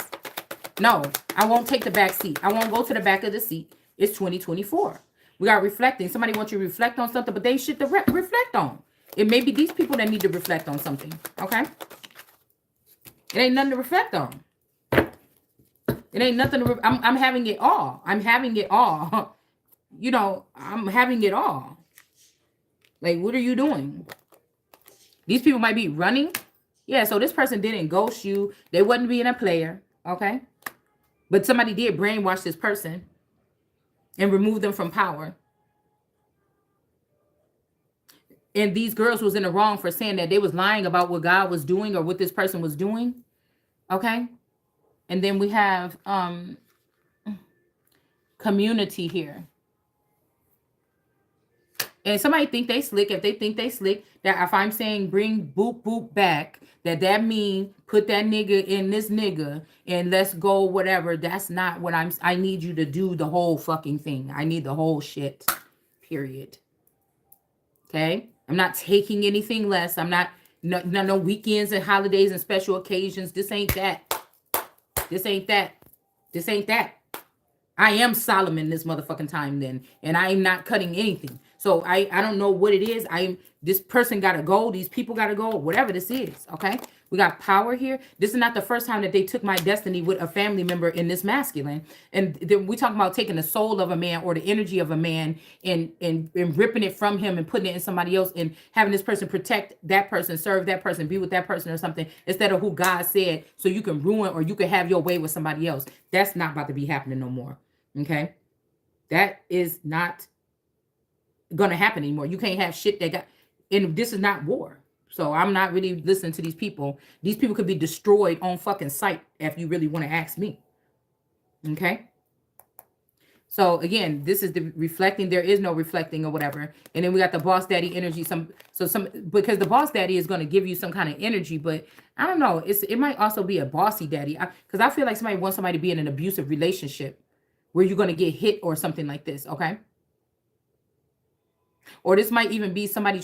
No, I won't take the back seat. I won't go to the back of the seat. It's 2024. We got reflecting. Somebody wants you to reflect on something, but they shit to reflect on. It may be these people that need to reflect on something. Okay? It ain't nothing to reflect on. It ain't nothing to... I'm having it all. I'm having it all. You know, I'm having it all. Like, what are you doing? These people might be running. Yeah, so this person didn't ghost you. They wasn't being a player. Okay? But somebody did brainwash this person and remove them from power. And these girls was in the wrong for saying that they was lying about what God was doing or what this person was doing. Okay? And then we have community here. And somebody think they slick. If they think they slick, that if I'm saying bring boop boop back, that mean put that nigga in this nigga and let's go whatever. That's not what I need you to do the whole fucking thing. I need the whole shit. Period. Okay? I'm not taking anything less. I'm not no weekends and holidays and special occasions. This ain't that. This ain't that. This ain't that. I am Solomon this motherfucking time then. And I am not cutting anything. So I don't know what it is. This person gotta go. These people gotta go. Whatever this is. Okay. We got power here. This is not the first time that they took my destiny with a family member in this masculine. And then we talk about taking the soul of a man or the energy of a man and ripping it from him and putting it in somebody else and having this person protect that person, serve that person, be with that person or something instead of who God said, so you can ruin or you can have your way with somebody else. That's not about to be happening no more. Okay. That is not gonna happen anymore. You can't have shit that got, and this is not war. So I'm not really listening to these people. These people could be destroyed on fucking sight if you really want to ask me. Okay. So again, this is the reflecting. There is no reflecting or whatever. And then we got the boss daddy energy. Because the boss daddy is going to give you some kind of energy, but I don't know. It might also be a bossy daddy. Because I feel like somebody wants somebody to be in an abusive relationship where you're going to get hit or something like this. Okay. Or this might even be somebody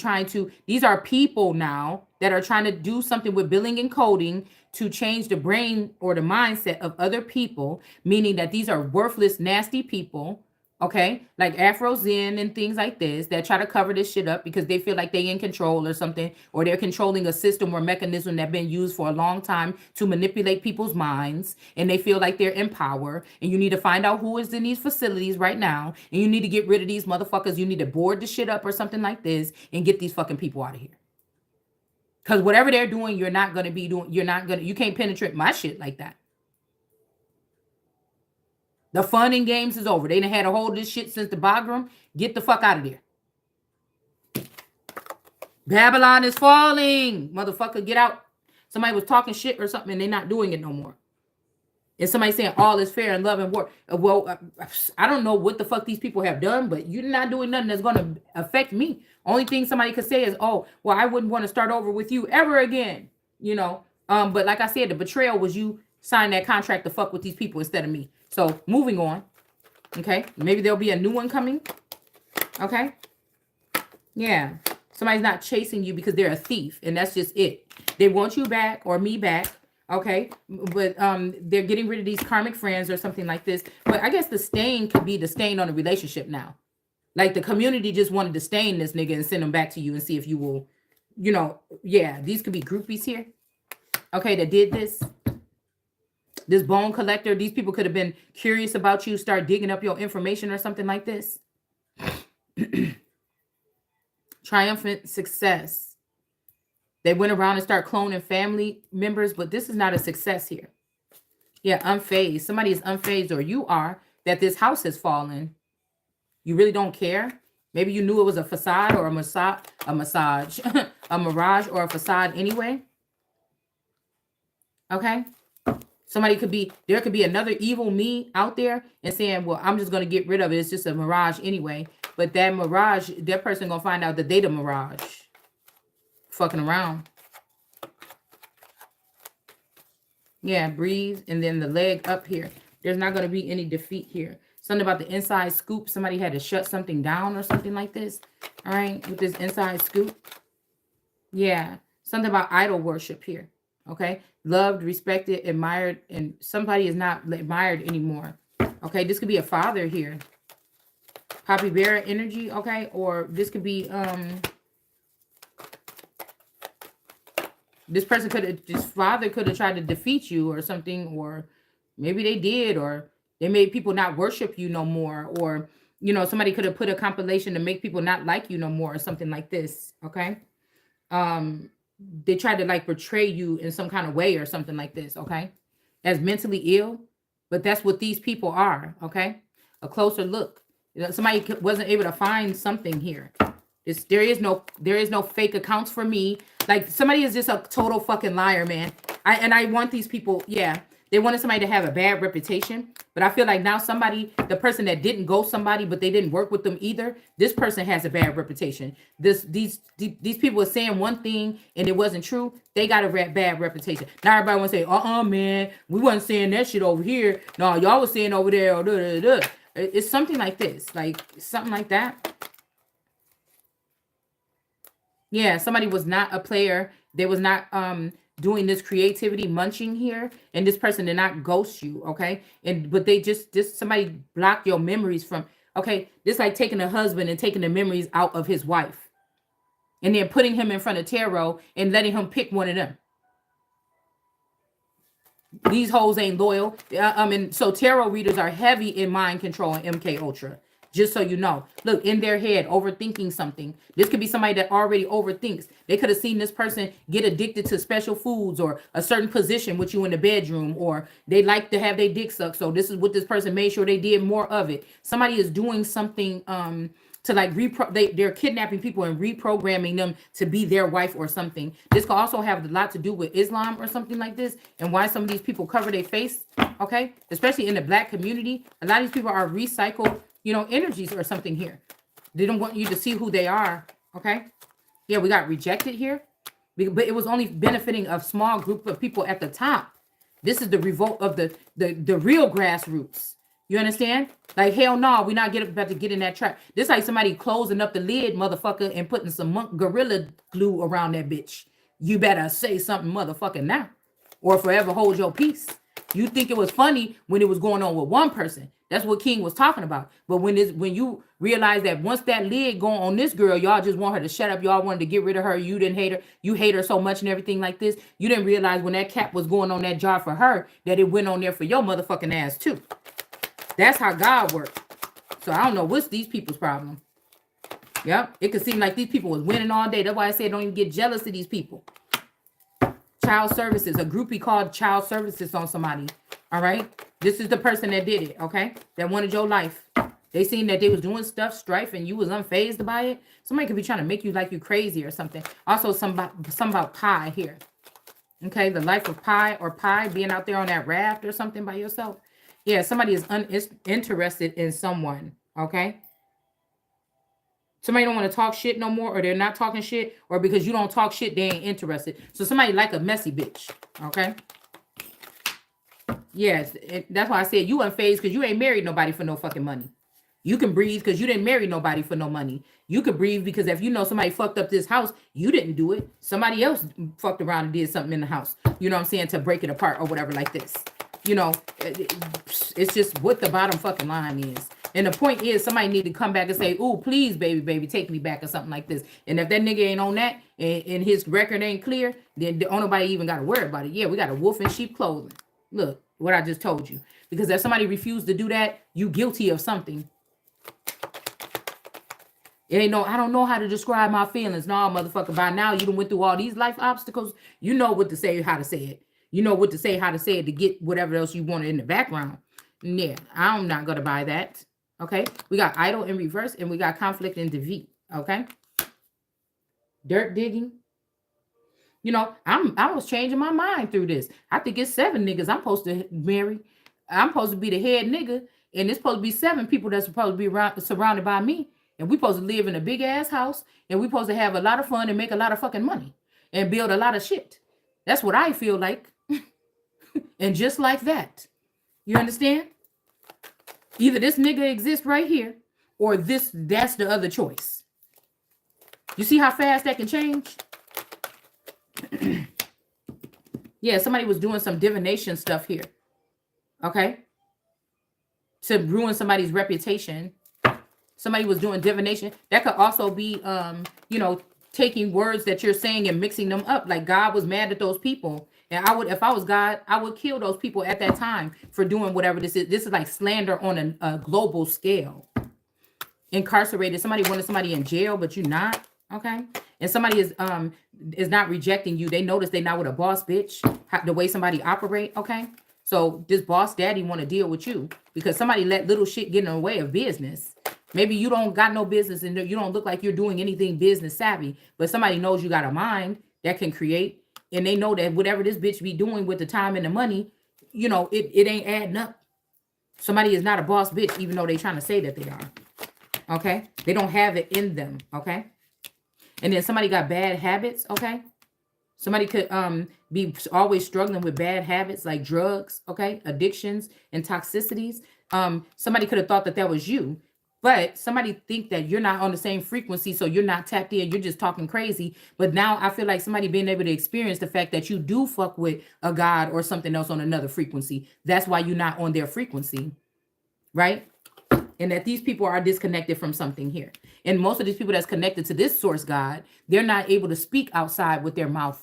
these are people now that are trying to do something with billing and coding to change the brain or the mindset of other people, meaning that these are worthless, nasty people, okay? Like Afro Zen and things like this that try to cover this shit up because they feel like they in control or something, or they're controlling a system or mechanism that's been used for a long time to manipulate people's minds, and they feel like they're in power, and you need to find out who is in these facilities right now, and you need to get rid of these motherfuckers. You need to board the shit up or something like this and get these fucking people out of here. Because whatever they're doing, you're not going to be doing, you can't penetrate my shit like that. The fun and games is over. They done had a hold of this shit since the Bagram. Get the fuck out of there. Babylon is falling. Motherfucker, get out. Somebody was talking shit or something and they're not doing it no more. And somebody saying all is fair in love and war. Well, I don't know what the fuck these people have done, but you're not doing nothing that's going to affect me. Only thing somebody could say is, oh, well, I wouldn't want to start over with you ever again. You know, but like I said, the betrayal was you sign that contract to fuck with these people instead of me. So moving on. Okay. Maybe there'll be a new one coming. Okay. Yeah. Somebody's not chasing you because they're a thief. And that's just it. They want you back or me back. Okay. But they're getting rid of these karmic friends or something like this. But I guess the stain could be the stain on the relationship now. Like the community just wanted to stain this nigga and send him back to you and see if you will, you know, yeah, these could be groupies here. Okay, that did this. This bone collector, these people could have been curious about you, start digging up your information or something like this. Triumphant success. They went around and start cloning family members, but this is not a success here. Yeah, unfazed. Somebody is unfazed, or you are, that this house has fallen. You really don't care. Maybe you knew it was a facade or a mirage or a facade anyway. Okay. There could be another evil me out there and saying, well, I'm just going to get rid of it. It's just a mirage anyway. But that mirage, that person going to find out that they the mirage. Fucking around. Yeah, breathe. And then the leg up here. There's not going to be any defeat here. Something about the inside scoop. Somebody had to shut something down or something like this. All right, with this inside scoop. Yeah, something about idol worship here. Okay, loved, respected, admired, and somebody is not admired anymore. Okay, this could be a father here. Poppy Bear energy, okay? Or this could be this person could have, this father could have tried to defeat you or something, or maybe they did, or they made people not worship you no more, or somebody could have put a compilation to make people not like you no more or something like this, okay? They tried to like portray you in some kind of way or something like this, okay? As mentally ill, but that's what these people are, okay? A closer look. Somebody wasn't able to find something here. There is no fake accounts for me. Like somebody is just a total fucking liar, man. I want these people, yeah. They wanted somebody to have a bad reputation, but I feel like now the person that didn't go somebody, but they didn't work with them either, this person has a bad reputation. These people are saying one thing and it wasn't true. They got a bad reputation. Now everybody want to say, man, we wasn't saying that shit over here. No, y'all was saying over there. Or duh, duh, duh. It's something like this, like something like that. Yeah, somebody was not a player. They was not doing this creativity munching here, and this person did not ghost you, okay? But they just somebody blocked your memories from, okay? This like taking a husband and taking the memories out of his wife, and then putting him in front of tarot and letting him pick one of them. These hoes ain't loyal. And so tarot readers are heavy in mind control and MK Ultra. Just so you know, look, in their head, overthinking something. This could be somebody that already overthinks. They could have seen this person get addicted to special foods or a certain position with you in the bedroom, or they like to have their dick sucked. So this is what this person made sure they did more of it. Somebody is doing something to like they're kidnapping people and reprogramming them to be their wife or something. This could also have a lot to do with Islam or something like this, and why some of these people cover their face, okay? Especially in the Black community. A lot of these people are recycled, energies or something here. They don't want you to see who they are, okay? Yeah, we got rejected here, but it was only benefiting a small group of people at the top. This is the revolt of the real grassroots. You understand? Like, hell no, we're not about to get in that trap. This like somebody closing up the lid, motherfucker, and putting some gorilla glue around that bitch. You better say something, motherfucker, now, or forever hold your peace. You think it was funny when it was going on with one person. That's what King was talking about. But when you realize that once that lid going on this girl, y'all just want her to shut up. Y'all wanted to get rid of her. You didn't hate her. You hate her so much and everything like this. You didn't realize when that cap was going on that jar for her, that it went on there for your motherfucking ass too. That's how God works. So I don't know what's these people's problem. Yep. It could seem like these people was winning all day. That's why I said don't even get jealous of these people. Child services, a groupie called child services on somebody. All right. This is the person that did it. Okay. That wanted your life. They seen that they was doing stuff, strife, and you was unfazed by it. Somebody could be trying to make you like you crazy or something. Also, some about pie here. Okay. The life of pie or pie being out there on that raft or something by yourself. Yeah. Somebody is uninterested in someone. Okay. Somebody don't want to talk shit no more, or they're not talking shit, or because you don't talk shit, they ain't interested. So somebody like a messy bitch, okay? Yes, that's why I said you unfazed because you ain't married nobody for no fucking money. You can breathe because you didn't marry nobody for no money. You could breathe because if you know somebody fucked up this house, you didn't do it. Somebody else fucked around and did something in the house. You know what I'm saying? To break it apart or whatever like this. It's just what the bottom fucking line is. And the point is, somebody need to come back and say, "Ooh, please, baby, take me back," or something like this. And if that nigga ain't on that, and his record ain't clear, then don't nobody even got to worry about it. Yeah, we got a wolf in sheep clothing. Look, what I just told you. Because if somebody refused to do that, you guilty of something. It ain't no, I don't know how to describe my feelings. No, motherfucker, by now you done went through all these life obstacles. You know what to say, how to say it. You know what to say, how to say it to get whatever else you wanted in the background. Yeah, I'm not going to buy that. Okay, we got idle in reverse, and we got conflict in defeat. Okay, dirt digging. I was changing my mind through this. I think it's 7 niggas I'm supposed to marry. I'm supposed to be the head nigga, and it's supposed to be 7 people that's supposed to be surrounded by me, and we supposed to live in a big ass house, and we supposed to have a lot of fun and make a lot of fucking money and build a lot of shit. That's what I feel like, and just like that, you understand? Either this nigga exists right here, or that's the other choice. You see how fast that can change? Yeah, somebody was doing some divination stuff here. Okay? To ruin somebody's reputation. Somebody was doing divination. That could also be, you know, taking words that you're saying and mixing them up. Like God was mad at those people. And I would, if I was God, I would kill those people at that time for doing whatever this is. This is like slander on a global scale. Incarcerated. Somebody wanted somebody in jail, but you're not. Okay. And somebody is not rejecting you. They notice they not with a boss bitch. The way somebody operate. Okay. So this boss daddy want to deal with you because somebody let little shit get in the way of business. Maybe you don't got no business and you don't look like you're doing anything business savvy, but somebody knows you got a mind that can create, and they know that whatever this bitch be doing with the time and the money, you know, it ain't adding up. Somebody is not a boss bitch, even though they trying to say that they are. Okay. They don't have it in them. Okay. And then somebody got bad habits. Okay. Somebody could be always struggling with bad habits like drugs, okay, addictions and toxicities. Somebody could have thought that that was you, but somebody think that you're not on the same frequency, so you're not tapped in. You're just talking crazy. But now I feel like somebody being able to experience the fact that you do fuck with a God or something else on another frequency. That's why you're not on their frequency, right? And that these people are disconnected from something here. And most of these people that's connected to this source God, they're not able to speak outside with their mouth.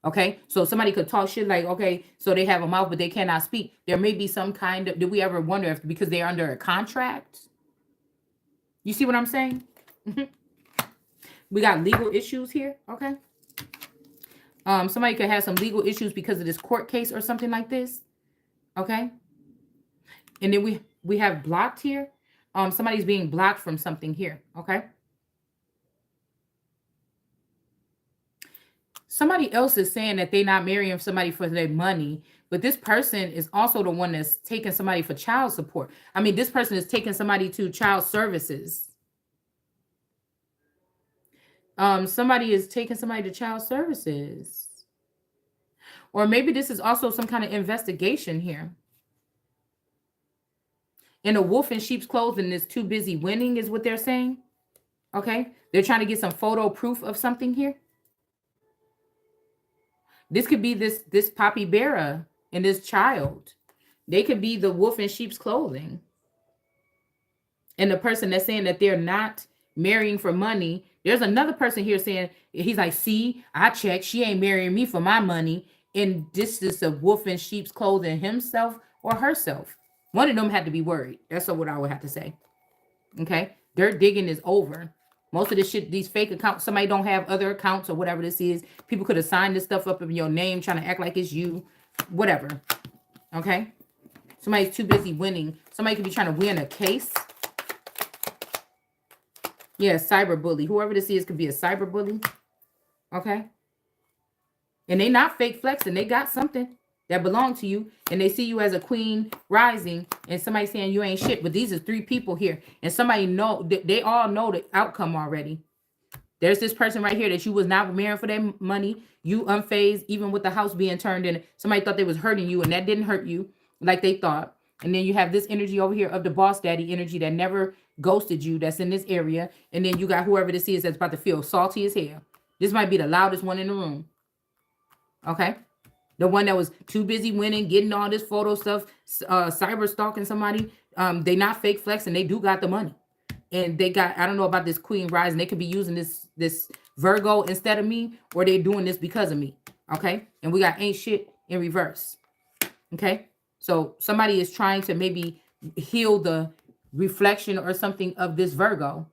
Okay, so somebody could talk shit like, okay, so they have a mouth, but they cannot speak. There may be some kind of, did we ever wonder if because they're under a contract? You see what I'm saying? We got legal issues here, okay? Somebody could have some legal issues because of this court case or something like this, okay? And then we have blocked here. Somebody's being blocked from something here, okay? Somebody else is saying that they're not marrying somebody for their money, but this person is also the one that's taking somebody for child support. I mean, this person is taking somebody to child services. Somebody is taking somebody to child services. Or maybe this is also some kind of investigation here. And a wolf in sheep's clothing is too busy winning is what they're saying. Okay. They're trying to get some photo proof of something here. This could be this Poppy Bearer and this child. They could be the wolf in sheep's clothing. And the person that's saying that they're not marrying for money. There's another person here saying, he's like, see, I checked. She ain't marrying me for my money. And this is a wolf in sheep's clothing himself or herself. One of them had to be worried. That's what I would have to say. Okay. Dirt digging is over. Most of this shit, these fake accounts, somebody don't have other accounts or whatever this is. People could have signed this stuff up in your name, trying to act like it's you, whatever. Okay. Somebody's too busy winning. Somebody could be trying to win a case. Yeah, cyber bully. Whoever this is could be a cyber bully. Okay. And they not fake flexing. They got something that belong to you. And they see you as a queen rising. And somebody saying you ain't shit. But these are 3 people here. And somebody know, they all know the outcome already. There's this person right here that you was not marrying for their money. You unfazed, even with the house being turned in. Somebody thought they was hurting you. And that didn't hurt you like they thought. And then you have this energy over here of the boss daddy energy that never ghosted you, that's in this area. And then you got whoever this is that's about to feel salty as hell. This might be the loudest one in the room. Okay. The one that was too busy winning, getting all this photo stuff, cyber stalking somebody. They not fake flex and they do got the money. And they got, I don't know about this queen rising. They could be using this Virgo instead of me, or they doing this because of me. Okay. And we got ain't shit in reverse. Okay. So somebody is trying to maybe heal the reflection or something of this Virgo.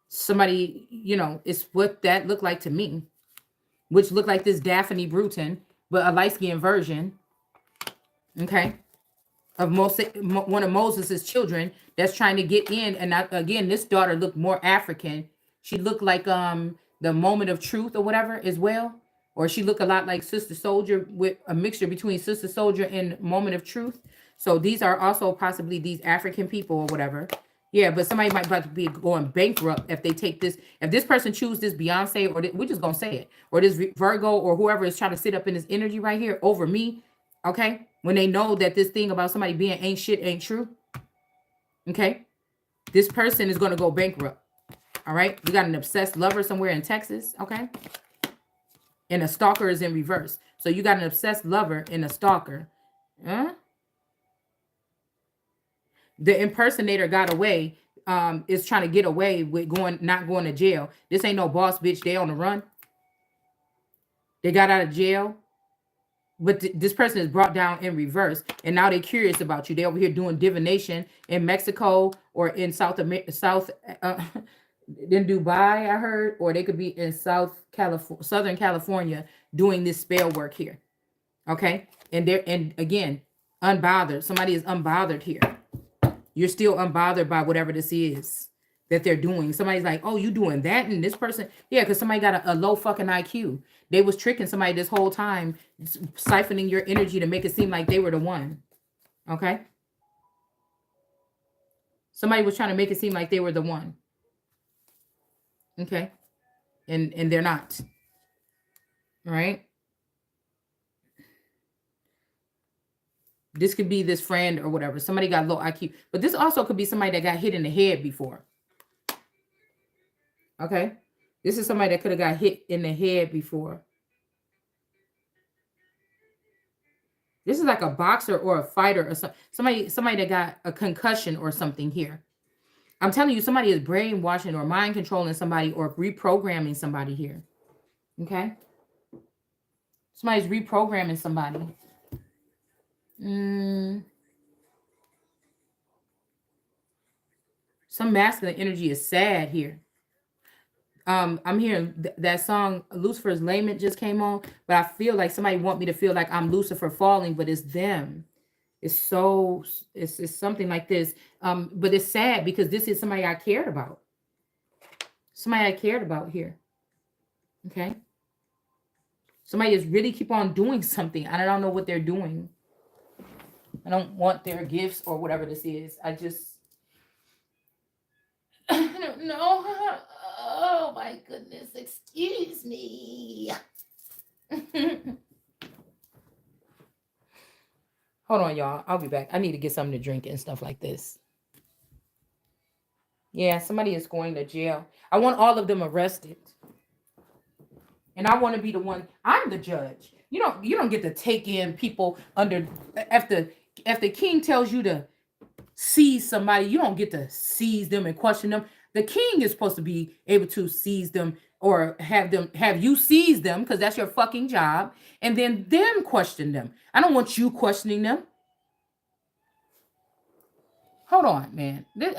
Somebody, you know, it's what that looked like to me, which looked like this Daphne Bruton, but a light-skinned version, okay, of one of Moses's children that's trying to get in. And again, this daughter looked more African. She looked like the Moment of Truth or whatever as well. Or she looked a lot like Sister Soldier, with a mixture between Sister Soldier and Moment of Truth. So these are also possibly these African people or whatever. Yeah, but somebody might about to be going bankrupt if they take this. If this person choose this Beyonce, or we're just going to say it, or this Virgo or whoever is trying to sit up in this energy right here over me, okay? When they know that this thing about somebody being ain't shit ain't true, okay? This person is going to go bankrupt, all right? We got an obsessed lover somewhere in Texas, okay? And a stalker is in reverse. So you got an obsessed lover and a stalker. Huh? The impersonator got away, is trying to get away with not going to jail. This ain't no boss bitch. They on the run. They got out of jail. But this person is brought down in reverse, and now they're curious about you. They're over here doing divination in Mexico or in South, in Dubai, I heard, or they could be in Southern California doing this spell work here. Okay, and again, unbothered. Somebody is unbothered here. You're still unbothered by whatever this is that they're doing. Somebody's like, oh, you doing that? And this person, yeah, because somebody got a low fucking IQ. They was tricking somebody this whole time, siphoning your energy to make it seem like they were the one. Okay? Somebody was trying to make it seem like they were the one. Okay? And they're not. Right? This could be this friend or whatever. Somebody got low IQ. But this also could be somebody that got hit in the head before. Okay? This is somebody that could have got hit in the head before. This is like a boxer or a fighter or somebody that got a concussion or something here. I'm telling you, somebody is brainwashing or mind controlling somebody or reprogramming somebody here. Okay? Somebody's reprogramming somebody. Some masculine energy is sad here. I'm hearing that song Lucifer's Lament just came on, but I feel like somebody want me to feel like I'm Lucifer falling, but it's them. It's something like this. But it's sad because this is somebody I cared about. Somebody I cared about here. Okay. Somebody is really keep on doing something. I don't know what they're doing. I don't want their gifts or whatever this is. I don't know. Oh my goodness. Excuse me. Hold on, y'all. I'll be back. I need to get something to drink and stuff like this. Yeah, somebody is going to jail. I want all of them arrested. And I want to be the one. I'm the judge. You don't get to take in people under if the king tells you to seize somebody, you don't get to seize them and question them. The king is supposed to be able to seize them or have you seize them because that's your fucking job, and then them question them. I don't want you questioning them. Hold on, man. I'm